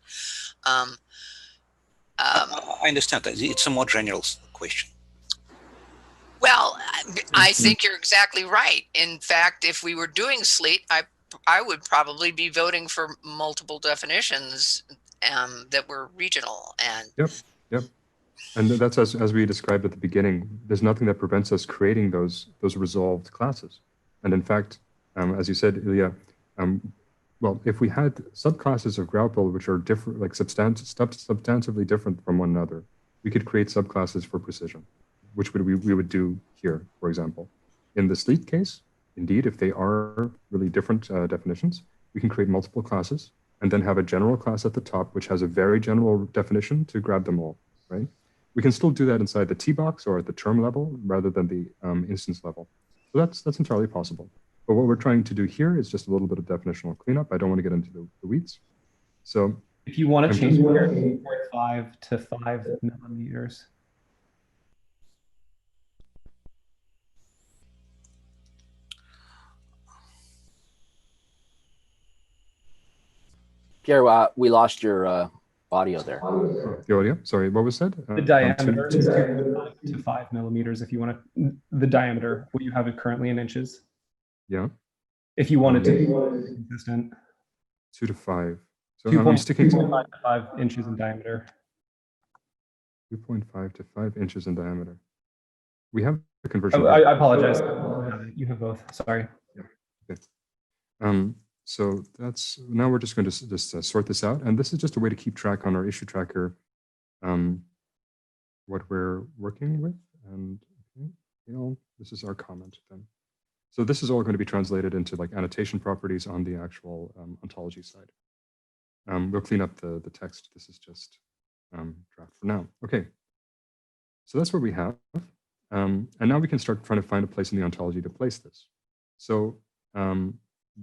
I understand that. It's a more general question. Well, I think you're exactly right. In fact, if we were doing SLEET, I would probably be voting for multiple definitions that were regional. And Yep. And that's as we described at the beginning. There's nothing that prevents us creating those resolved classes. And in fact, as you said, Ilya, well, if we had subclasses of Grapple which are different, like substantively different from one another, we could create subclasses for precision, which we would do here, for example. In the SLEET case, indeed, if they are really different definitions, we can create multiple classes and then have a general class at the top, which has a very general definition to grab them all, right? We can still do that inside the T-box or at the term level rather than the instance level. So that's entirely possible. But what we're trying to do here is just a little bit of definitional cleanup. I don't want to get into the weeds. So if you want to change 8.5 to 5 millimeters. Pierre, we lost your audio there. Oh, the audio. Sorry, what was that? The diameter is 2.5 to 5 millimeters. If you want to, the diameter, what you have it currently in inches. Yeah. If you wanted to be consistent. 2 to 5. So 2. I'm sticking to 2.5 to 5 inches in diameter. 2.5 to 5 inches in diameter. We have the conversion. Oh, I apologize. You have both. Sorry. Yeah. Okay. So that's now we're just going to just sort this out, and this is just a way to keep track on our issue tracker, what we're working with, and okay, this is our comment then. So this is all going to be translated into like annotation properties on the actual ontology side. We'll clean up the text. This is just draft for now. Okay. So that's what we have. And now we can start trying to find a place in the ontology to place this. So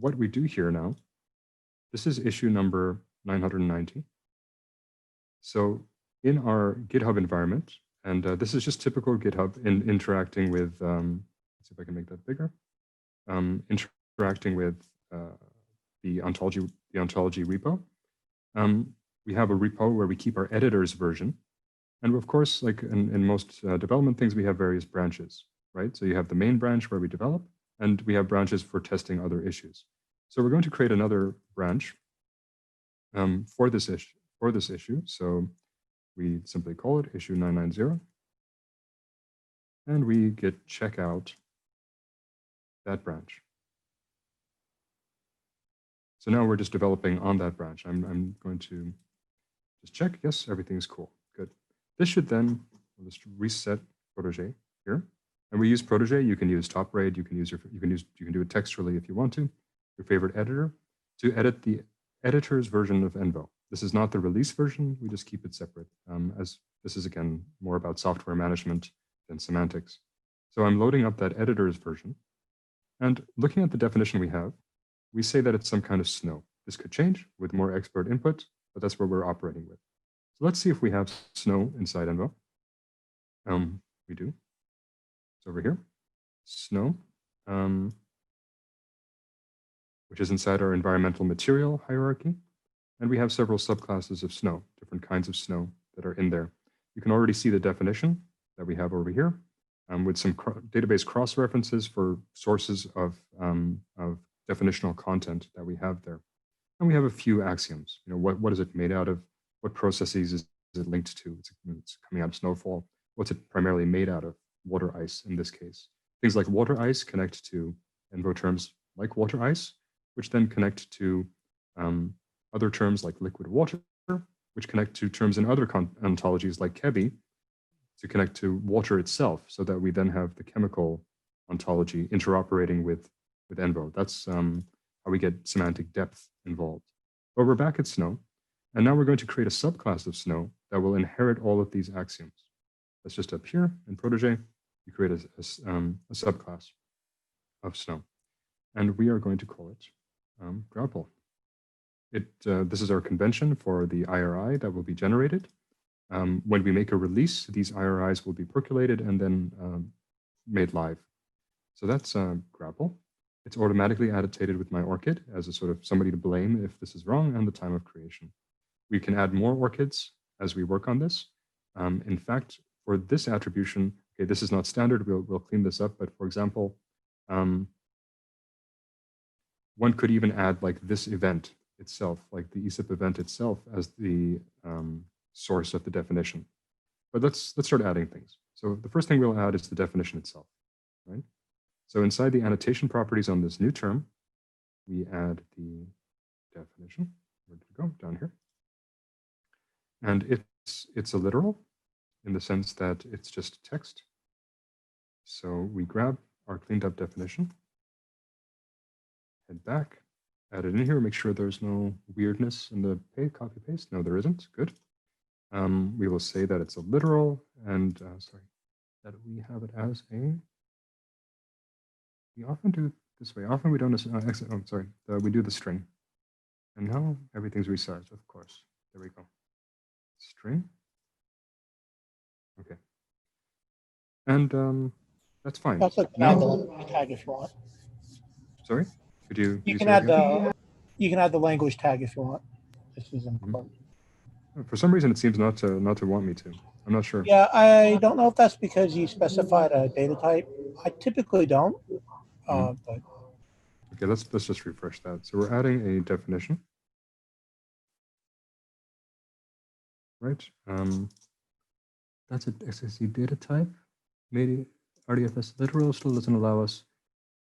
what we do here now, this is issue number 990. So in our GitHub environment, and this is just typical GitHub in interacting with, let's see if I can make that bigger, interacting with the ontology repo. We have a repo where we keep our editor's version. And of course, like in most development things, we have various branches, right? So you have the main branch where we develop, and we have branches for testing other issues. So we're going to create another branch for this issue. So we simply call it issue 990, and we git check out that branch. So now we're just developing on that branch. I'm going to just check. Yes, everything's cool. Good. This should then, we'll just reset Protege here. And we use Protege. You can use top raid. You can do it textually if you want to. Your favorite editor to edit the editor's version of Envo. This is not the release version. We just keep it separate, as this is again more about software management than semantics. So I'm loading up that editor's version, and looking at the definition we have, we say that it's some kind of snow. This could change with more expert input, but that's what we're operating with. So let's see if we have snow inside Envo. We do. It's over here. Snow, which is inside our environmental material hierarchy. And we have several subclasses of snow, different kinds of snow that are in there. You can already see the definition that we have over here with some database cross-references for sources of definitional content that we have there. And we have a few axioms. What is it made out of? What processes is it linked to? It's coming out of snowfall. What's it primarily made out of? Water ice in this case. Things like water ice connect to Envo terms like water ice, which then connect to other terms like liquid water, which connect to terms in other ontologies like Kebi to connect to water itself, so that we then have the chemical ontology interoperating with Envo. That's how we get semantic depth involved. But we're back at snow, and now we're going to create a subclass of snow that will inherit all of these axioms. That's just up here in Protege. You create a subclass of snow, and we are going to call it grapple. This is our convention for the IRI that will be generated. When we make a release, these IRIs will be percolated and then made live. So that's grapple. It's automatically annotated with my ORCID as a sort of somebody to blame if this is wrong and the time of creation. We can add more ORCIDs as we work on this. In fact, for this attribution, okay, this is not standard, we'll clean this up, but for example, one could even add like this event itself, like the ESIP event itself as the source of the definition. But let's start adding things. So the first thing we'll add is the definition itself, right? So inside the annotation properties on this new term, we add the definition. Where did it go? Down here. And it's a literal in the sense that it's just text. So we grab our cleaned up definition, head back, add it in here, make sure there's no weirdness in the copy paste. No, there isn't. Good. We will say that it's a literal, and that we have it as a. We often do it this way. Often we don't. We do the string, and now everything's resized. Of course. There we go. String. Okay. And that's fine. Also can add the language tag if you want. Sorry, could you? You can add the language tag if you want. this is important. For some reason, it seems not to want me to. I'm not sure. Yeah, I don't know if that's because you specified a data type. I typically don't. But Okay, let's just refresh that. So we're adding a definition, right? That's an XSC data type. Maybe RDFS literal still doesn't allow us.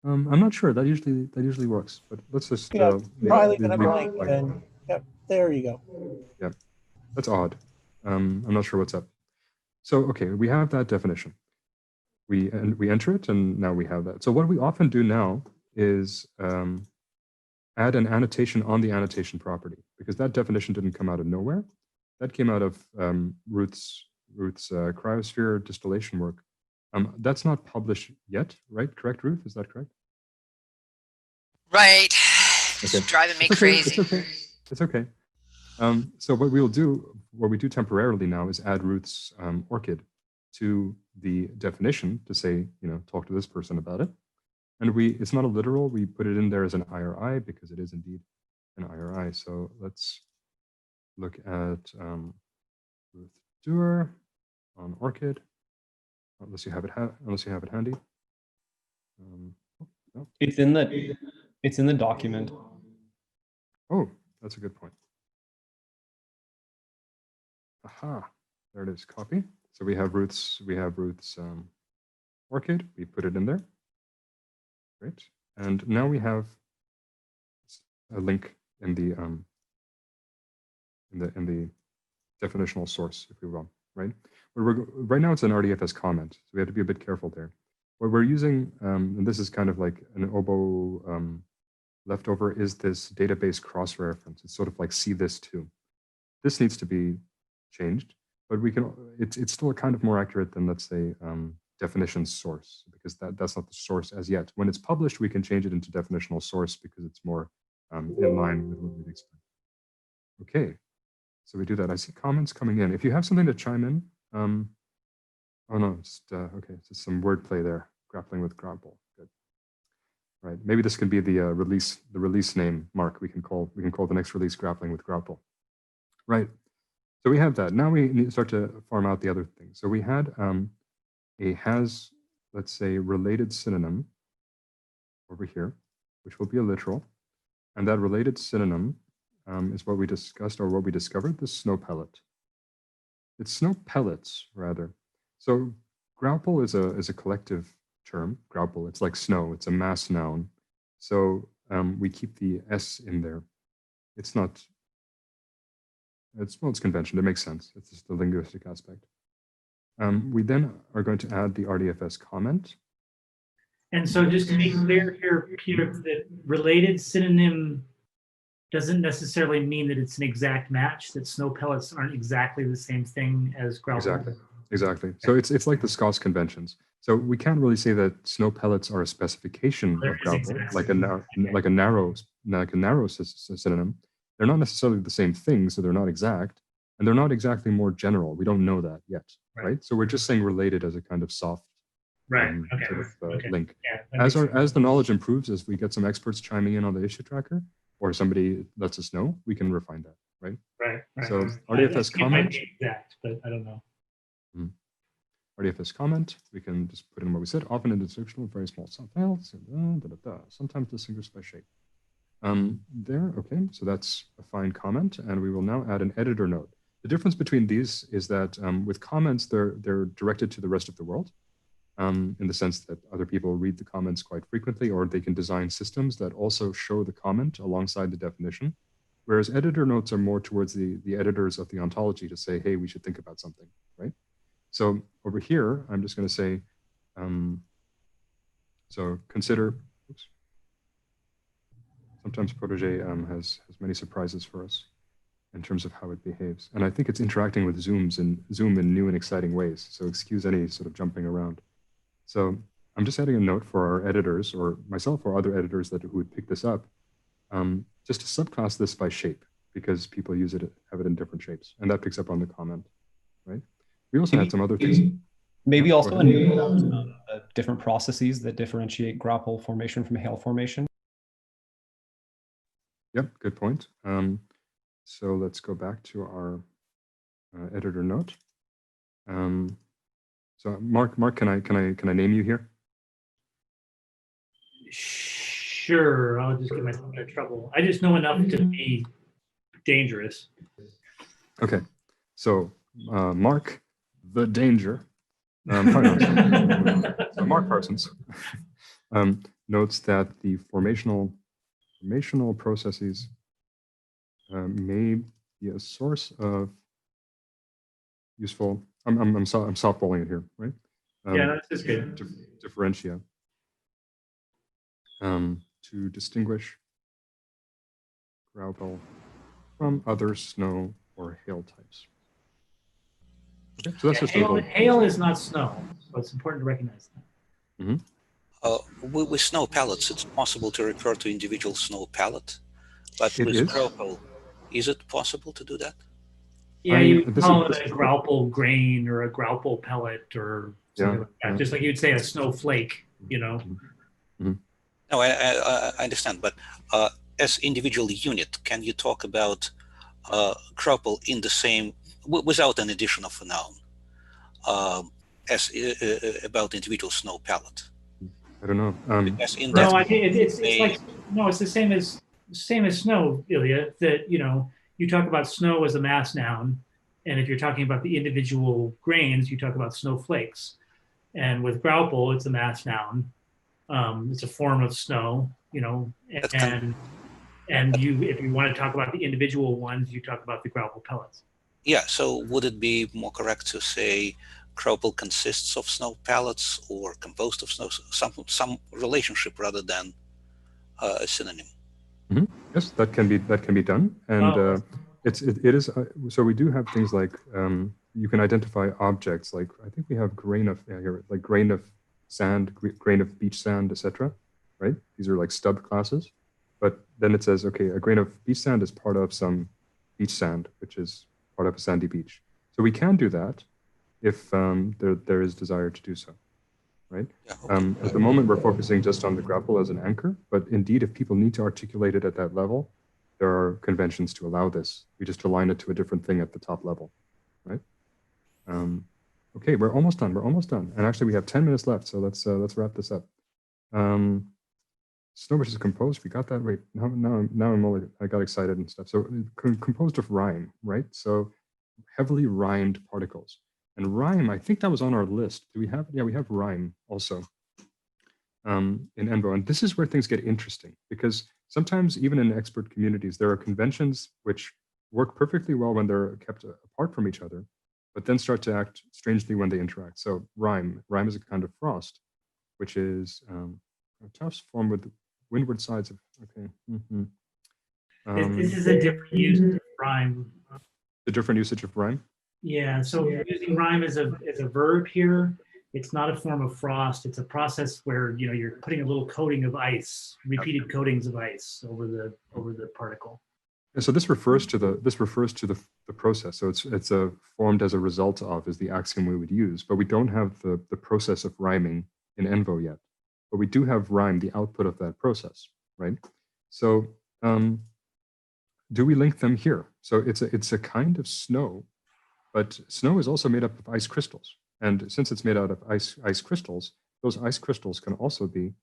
I'm not sure. That usually works. But let's just probably leave it leave blank. blank. And yep, there you go. Yeah, that's odd. I'm not sure what's up. So okay, we have that definition. We enter it, and now we have that. So what we often do now is add an annotation on the annotation property, because that definition didn't come out of nowhere. That came out of Ruth's cryosphere distillation work. That's not published yet, right? Correct, Ruth? Is that correct? Right. Okay. It's driving me It's okay. crazy. It's okay. It's okay. So what we do temporarily now is add Ruth's ORCID to the definition to say, talk to this person about it. And it's not a literal, we put it in there as an IRI because it is indeed an IRI. So let's look at Ruth Dewar on ORCID, unless you have it handy. No. It's in the document. Oh, that's a good point. Aha, there it is, copy. So we have Ruth's ORCID, we put it in there. Great. And now we have a link in the definitional source, if you will, right? Right now it's an RDFS comment, so we have to be a bit careful there. What we're using, and this is kind of like an OBO leftover, is this database cross-reference. It's sort of like see this too. This needs to be changed, but we can. It's still kind of more accurate than, let's say, definition source, because that's not the source as yet. When it's published, we can change it into definitional source because it's more in line with what we'd expect. Okay, so we do that. I see comments coming in. If you have something to chime in, oh no, okay, just some wordplay there. Grappling with grapple. Good. Right. Maybe this can be the release name, Mark. We can call the next release grappling with grapple. Right. So we have that. Now we need to start to farm out the other things. So we had a has, let's say, related synonym over here, which will be a literal. And that related synonym is what we discussed, or what we discovered, the snow pellet. It's snow pellets, rather. So grapple is a collective term. Grapple, it's like snow. It's a mass noun. So we keep the S in there. It's not, it's convention. It makes sense. It's just the linguistic aspect. We then are going to add the RDFS comment. And so just to be clear here, Peter, that related synonym doesn't necessarily mean that it's an exact match, that snow pellets aren't exactly the same thing as grapple. Exactly. So it's like the Scots conventions. So we can't really say that snow pellets are a specification of grapple, like a narrow synonym. They're not necessarily the same thing, so they're not exact, and they're not exactly more general. We don't know that yet, right? So we're just saying related as a kind of soft sort of link. Yeah, as the knowledge improves, as we get some experts chiming in on the issue tracker, or somebody lets us know, we can refine that, right? Right. So RDFS comment. Exact, but I don't know. RDFS comment, we can just put in what we said, often in the description with very small subfiles, sometimes distinguished by shape. There, okay, so that's a fine comment, and we will now add an editor note. The difference between these is that with comments, they're directed to the rest of the world, in the sense that other people read the comments quite frequently, or they can design systems that also show the comment alongside the definition, whereas editor notes are more towards the editors of the ontology to say, hey, we should think about something, right? So over here, I'm just going to say, so consider, oops. Sometimes Protégé has many surprises for us in terms of how it behaves. And I think it's interacting with Zoom in new and exciting ways. So excuse any sort of jumping around. So I'm just adding a note for our editors, or myself or other editors who would pick this up, just to subclass this by shape, because people have it in different shapes. And that picks up on the comment, right? We also had some other things. Maybe also a note about different processes that differentiate grapple formation from hail formation. Yep, good point. So let's go back to our editor note. So Mark, can I name you here? Sure, I'll just get myself into trouble. I just know enough to be dangerous. Okay, so Mark the Danger. So Mark Parsons notes that the formational processes may be a source of useful. I'm softballing it here, right? Yeah, that's just good. Differentia to distinguish graupel from other snow or hail types. Okay, so that's just hail is not snow, so it's important to recognize that. Mm-hmm. With snow pellets, it's possible to refer to individual snow pellet, but it with is. graupel, is it possible to do that? Yeah, you call it a graupel grain or a graupel pellet or something like that. Yeah. Just like you'd say a snowflake, you know. Mm-hmm. No, I understand, but as individual unit, can you talk about graupel in the same, without an addition of a noun, as about individual snow pellet? I don't know. No, I think it's like, no, it's the same as snow, Ilya. That you talk about snow as a mass noun, and if you're talking about the individual grains, you talk about snowflakes. And with graupel, it's a mass noun. It's a form of snow, and if you want to talk about the individual ones, you talk about the graupel pellets. Yeah. So would it be more correct to say graupel consists of snow pellets or composed of snow, some relationship rather than a synonym? Mm-hmm. Yes, that can be done, and it is. So we do have things like you can identify objects like I think we have grain of sand, grain of beach sand, etc. Right? These are like stub classes, but then it says okay, a grain of beach sand is part of some beach sand, which is part of a sandy beach. So we can do that if there is desire to do so, right? Yeah, okay. At the moment, we're focusing just on the graupel as an anchor, but indeed, if people need to articulate it at that level, there are conventions to allow this. We just align it to a different thing at the top level, right? Okay, we're almost done. We're almost done, and actually, we have 10 minutes left, so let's wrap this up. Snow versus composed. We got that right. Now I got excited and stuff. So composed of rime, right? So heavily rhymed particles. And rime, I think that was on our list. Do we have? Yeah, we have rime also in ENVO. And this is where things get interesting because sometimes even in expert communities, there are conventions which work perfectly well when they're kept apart from each other, but then start to act strangely when they interact. So rime is a kind of frost, which is a tufts formed with the windward sides of, okay. Mm-hmm. This is a different use of rime. The different usage of rime? Yeah, so using rime as a verb here, it's not a form of frost. It's a process where you're putting a little coating of ice, repeated coatings of ice over the particle. And so this refers to the process. So it's formed as a result of is the axiom we would use, but we don't have the process of rhyming in ENVO yet. But we do have rime, the output of that process, right? So do we link them here? So it's a kind of snow. But snow is also made up of ice crystals. And since it's made out of ice crystals, those ice crystals can also be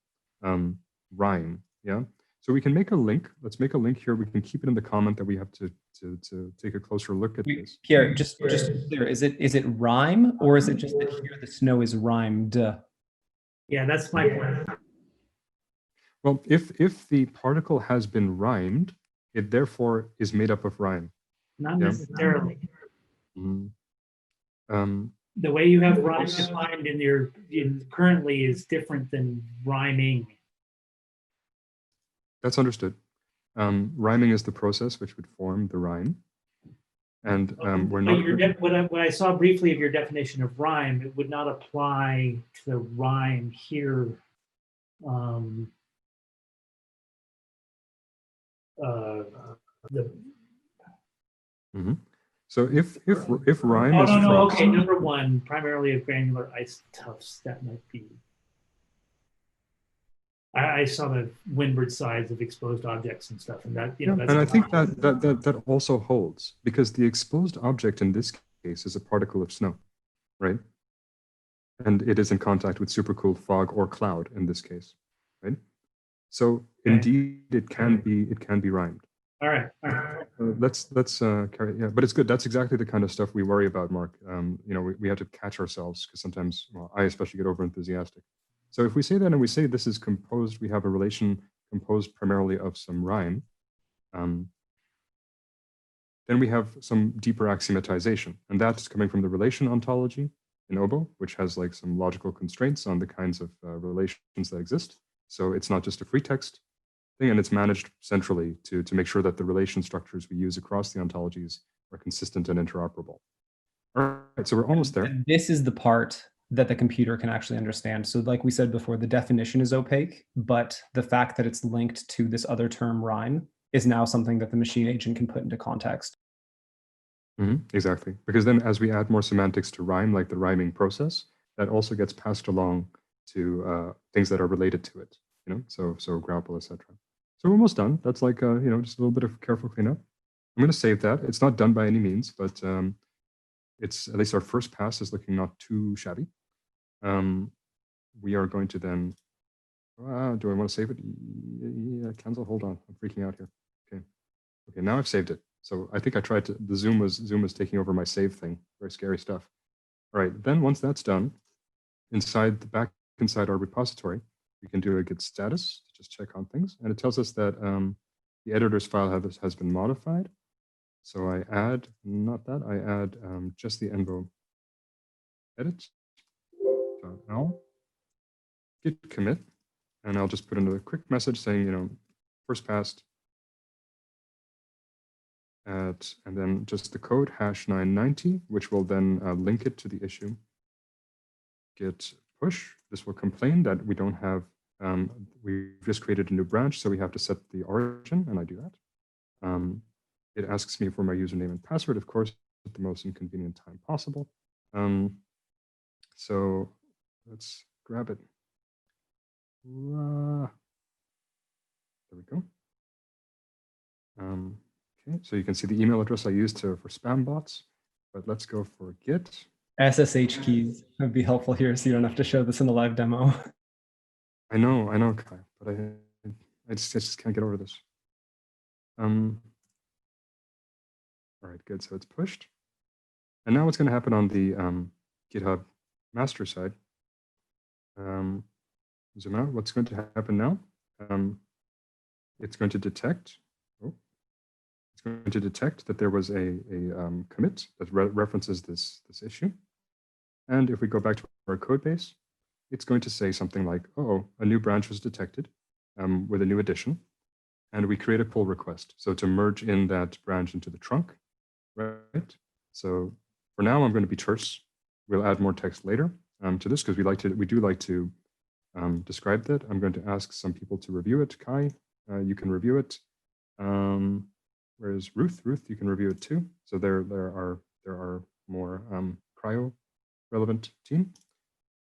rime, yeah? So we can make a link. Let's make a link here. We can keep it in the comment that we have to take a closer look at this. Pierre, just to be clear, is it rhyme or is it just that here the snow is rhymed? Yeah, that's my point. Well, if the particle has been rhymed, it therefore is made up of rhyme. Not necessarily. Mm-hmm. The way you have rhyme defined currently is different than rhyming. That's understood. Rhyming is the process which would form the rhyme, and we're not. What I saw briefly of your definition of rhyme, it would not apply to rhyme here. Mm-hmm. So if rhyme is no, frost, okay, number one, primarily of granular ice tufts, that might be. I saw the windward sides of exposed objects and stuff, and that, you know, Yeah, that's and I think that also holds, because the exposed object in this case is a particle of snow, right? And it is in contact with supercooled fog or cloud in this case, right? So indeed, it can be rhymed. All right. Let's carry. Yeah, but it's good. That's exactly the kind of stuff we worry about, Mark. You know, we have to catch ourselves, because sometimes, well, I especially get over enthusiastic. So if we say that and we say this is composed, we have a relation composed primarily of some rhyme, then we have some deeper axiomatization, and that's coming from the relation ontology in OBO, which has like some logical constraints on the kinds of relations that exist. So it's not just a free text thing, and it's managed centrally to make sure that the relation structures we use across the ontologies are consistent and interoperable. All right, so we're almost there. And this is the part that the computer can actually understand. So like we said before, the definition is opaque, but the fact that it's linked to this other term rhyme is now something that the machine agent can put into context. Exactly, because then as we add more semantics to rhyme, like the rhyming process, that also gets passed along to things that are related to it, you know, so grapple, etc. So we're almost done. That's like, you know, just a little bit of careful cleanup. I'm going to save that. It's not done by any means, but it's, at least our first pass is looking not too shabby. We are going to then, do I want to save it? Yeah, cancel, hold on, I'm freaking out here. Okay, now I've saved it. So I think I tried to, the Zoom was taking over my save thing. Very scary stuff. All right, then once that's done, inside our repository, we can do a git status to just check on things. And it tells us that the editor's file has been modified. So I add, not that, I add just the envo edit. So now git commit, and I'll just put in a quick message saying, you know, first passed, and then just the code #990, which will then link it to the issue. Git push. This will complain that we don't have, we've just created a new branch, so we have to set the origin, and I do that. It asks me for my username and password, of course, at the most inconvenient time possible. So let's grab it. There we go. Okay, so you can see the email address I used for spam bots, but let's go for git. SSH keys would be helpful here, so you don't have to show this in the live demo. I know, Kai, but I just can't get over this. All right, good. So it's pushed. And now what's going to happen on the GitHub master side? Zoom out. What's going to happen now? It's going to detect. It's going to detect that there was a commit that references this issue. And if we go back to our code base, it's going to say something like, oh, a new branch was detected with a new addition. And we create a pull request. So to merge in that branch into the trunk, right? So for now, I'm going to be terse. We'll add more text later to this, because we do like to describe that. I'm going to ask some people to review it. Kai, you can review it. Whereas Ruth, you can review it too. So there are more cryo relevant team.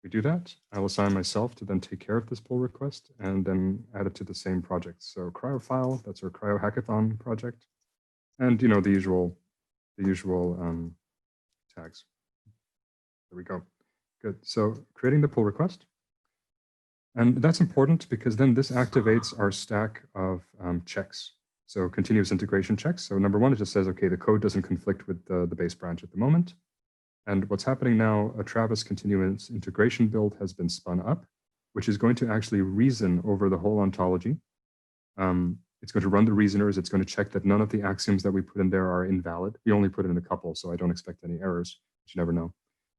We do that. I'll assign myself to then take care of this pull request and then add it to the same project. So cryo file, that's our cryo hackathon project, and you know the usual tags. There we go. Good. So creating the pull request, and that's important because then this activates our stack of checks. So continuous integration checks. So number one, it just says, okay, the code doesn't conflict with the base branch at the moment. And what's happening now, a Travis continuous integration build has been spun up, which is going to actually reason over the whole ontology. It's going to run the reasoners. It's going to check that none of the axioms that we put in there are invalid. We only put in a couple, so I don't expect any errors, but you never know.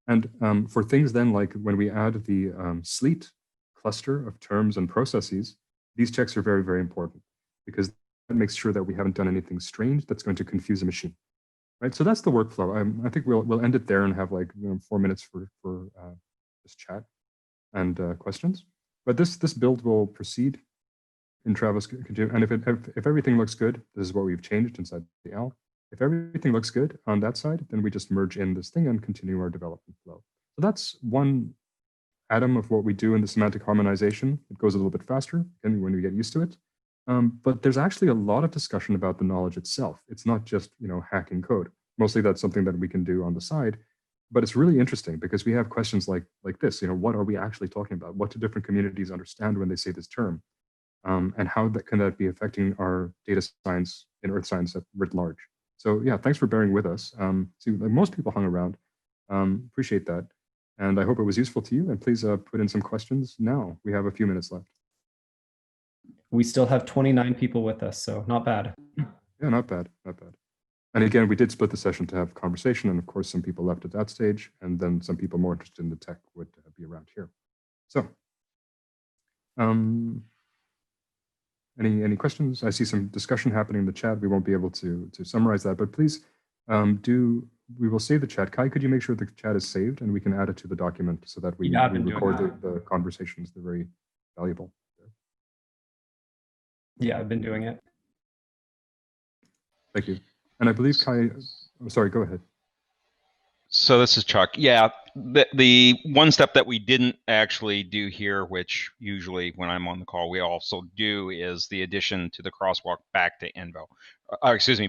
And for things then, like when we add the sleet cluster of terms and processes, these checks are very, very important, because that makes sure that we haven't done anything strange that's going to confuse a machine. Right, so that's the workflow. I think we'll end it there and have like 4 minutes for just chat and questions. But this build will proceed in Travis, and if everything looks good, this is what we've changed inside the L. If everything looks good on that side, then we just merge in this thing and continue our development flow. So that's one atom of what we do in the semantic harmonization. It goes a little bit faster and when we get used to it. But there's actually a lot of discussion about the knowledge itself. It's not just, hacking code. Mostly that's something that we can do on the side. But it's really interesting because we have questions like this. What are we actually talking about? What do different communities understand when they say this term? And how can that be affecting our data science and earth science at writ large? So yeah, thanks for bearing with us. Most people hung around. Appreciate that. And I hope it was useful to you. And please put in some questions now. We have a few minutes left. We still have 29 people with us, so not bad. Yeah, not bad, not bad. And again, we did split the session to have conversation. And of course, some people left at that stage. And then some people more interested in the tech would be around here. So any questions? I see some discussion happening in the chat. We won't be able to summarize that, but please we will save the chat. Kai, could you make sure the chat is saved and we can add it to the document so that we record the conversations? They're very valuable. Yeah, I've been doing it. Thank you. And I believe Kai, I'm sorry, go ahead. So this is Chuck. Yeah, the one step that we didn't actually do here, which usually when I'm on the call, we also do, is the addition to the crosswalk back to Envo.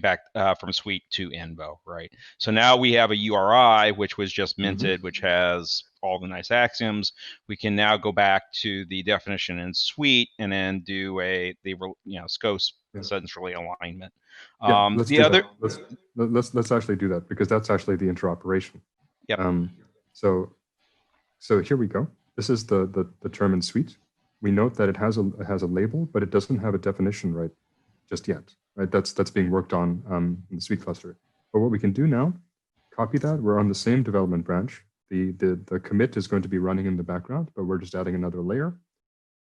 Back from Suite to Envo, right? So now we have a URI, which was just minted, which has all the nice axioms. We can now go back to the definition in Suite and then do SCOS essentially alignment. Yeah, let's actually do that because that's actually the interoperation. Yep. So here we go. This is the term in Suite. We note that it has a label, but it doesn't have a definition right just yet. Right, that's being worked on in the Suite cluster. But what we can do now, copy that. We're on the same development branch. The commit is going to be running in the background, but we're just adding another layer.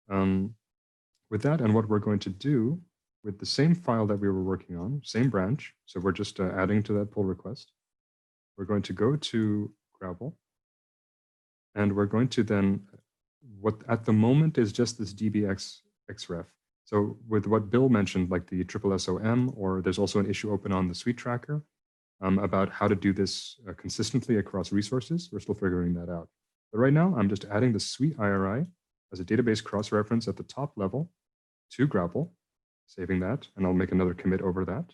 With that, and what we're going to do with the same file that we were working on, same branch. So we're just adding to that pull request. We're going to go to Gravel, and we're going to then, what at the moment is just this dbxref. So with what Bill mentioned, like the SSOM, or there's also an issue open on the Suite tracker about how to do this consistently across resources. We're still figuring that out. But right now, I'm just adding the Suite IRI as a database cross-reference at the top level to Gravel, saving that, and I'll make another commit over that.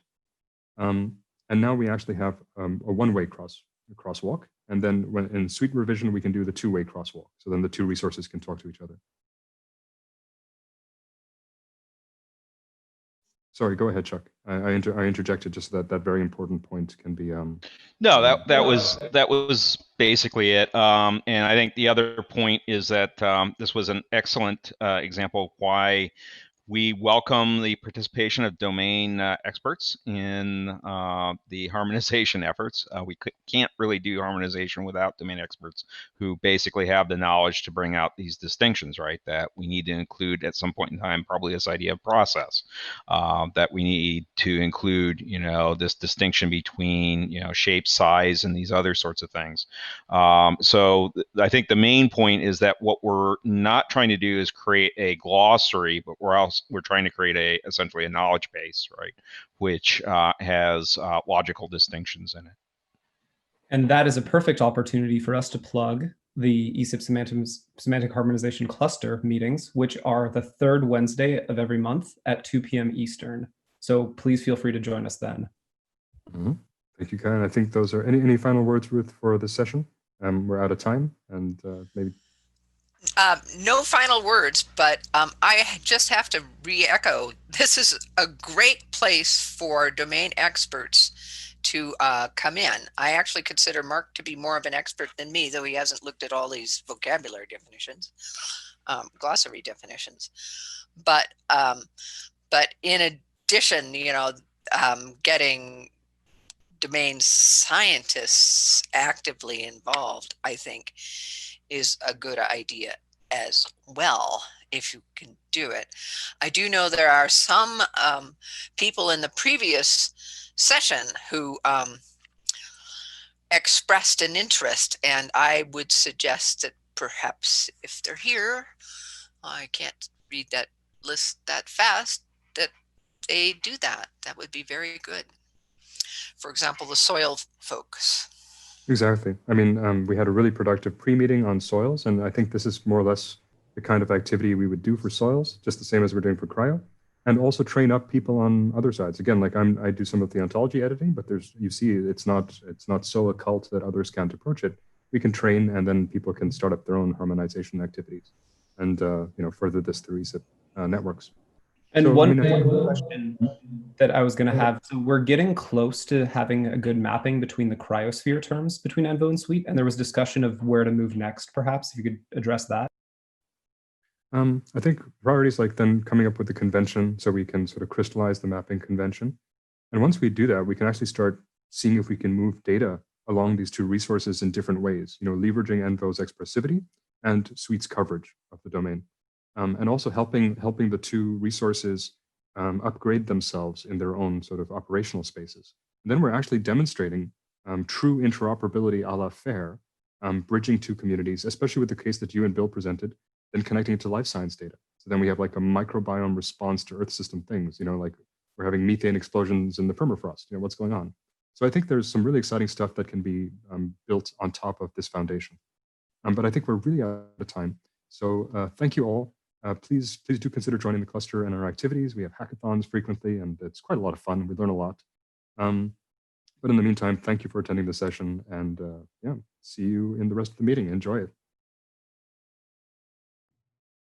And now we actually have a one-way crosswalk. And then when in Suite revision, we can do the two-way crosswalk. So then the two resources can talk to each other. Sorry, go ahead, Chuck. I interjected just so that very important point can be. No, that was basically it. And I think the other point is that this was an excellent example of why we welcome the participation of domain experts in the harmonization efforts. We can't really do harmonization without domain experts who basically have the knowledge to bring out these distinctions, right? That we need to include at some point in time, probably this idea of process, that we need to include, this distinction between, shape, size, and these other sorts of things. So I think the main point is that what we're not trying to do is create a glossary, but we're trying to create essentially a knowledge base, right, which has logical distinctions in it. And that is a perfect opportunity for us to plug the ESIP Semantic Harmonization Cluster meetings, which are the third Wednesday of every month at 2 p.m. Eastern. So please feel free to join us then. Thank you, Kai. I think those are any final words, Ruth, for this session. We're out of time, and maybe. No final words, but I just have to re-echo. This is a great place for domain experts to come in. I actually consider Mark to be more of an expert than me, though he hasn't looked at all these vocabulary definitions, glossary definitions. But in addition, getting domain scientists actively involved, I think, is a good idea as well, if you can do it. I do know there are some people in the previous session who expressed an interest, and I would suggest that perhaps if they're here, I can't read that list that fast, that they do that. That would be very good. For example, the soil folks. Exactly. I mean, we had a really productive pre-meeting on soils, and I think this is more or less the kind of activity we would do for soils, just the same as we're doing for cryo, and also train up people on other sides. Again, like I do some of the ontology editing, but you see, it's not so occult that others can't approach it. We can train, and then people can start up their own harmonization activities, and further this through ESIP networks. And So, one question Hmm? that I was going to have, so we're getting close to having a good mapping between the cryosphere terms between Envo and Suite, and there was discussion of where to move next, perhaps, if you could address that. I think priorities like then coming up with the convention so we can sort of crystallize the mapping convention. And once we do that, we can actually start seeing if we can move data along these two resources in different ways, leveraging Envo's expressivity and Suite's coverage of the domain. And also helping the two resources upgrade themselves in their own sort of operational spaces. And then we're actually demonstrating true interoperability a la FAIR, bridging two communities, especially with the case that you and Bill presented, then connecting it to life science data. So then we have like a microbiome response to Earth system things, like we're having methane explosions in the permafrost, what's going on? So I think there's some really exciting stuff that can be built on top of this foundation. But I think we're really out of time. So thank you all. Please do consider joining the cluster and our activities. We have hackathons frequently, and it's quite a lot of fun. We learn a lot. But in the meantime, thank you for attending the session, and yeah, see you in the rest of the meeting. Enjoy it.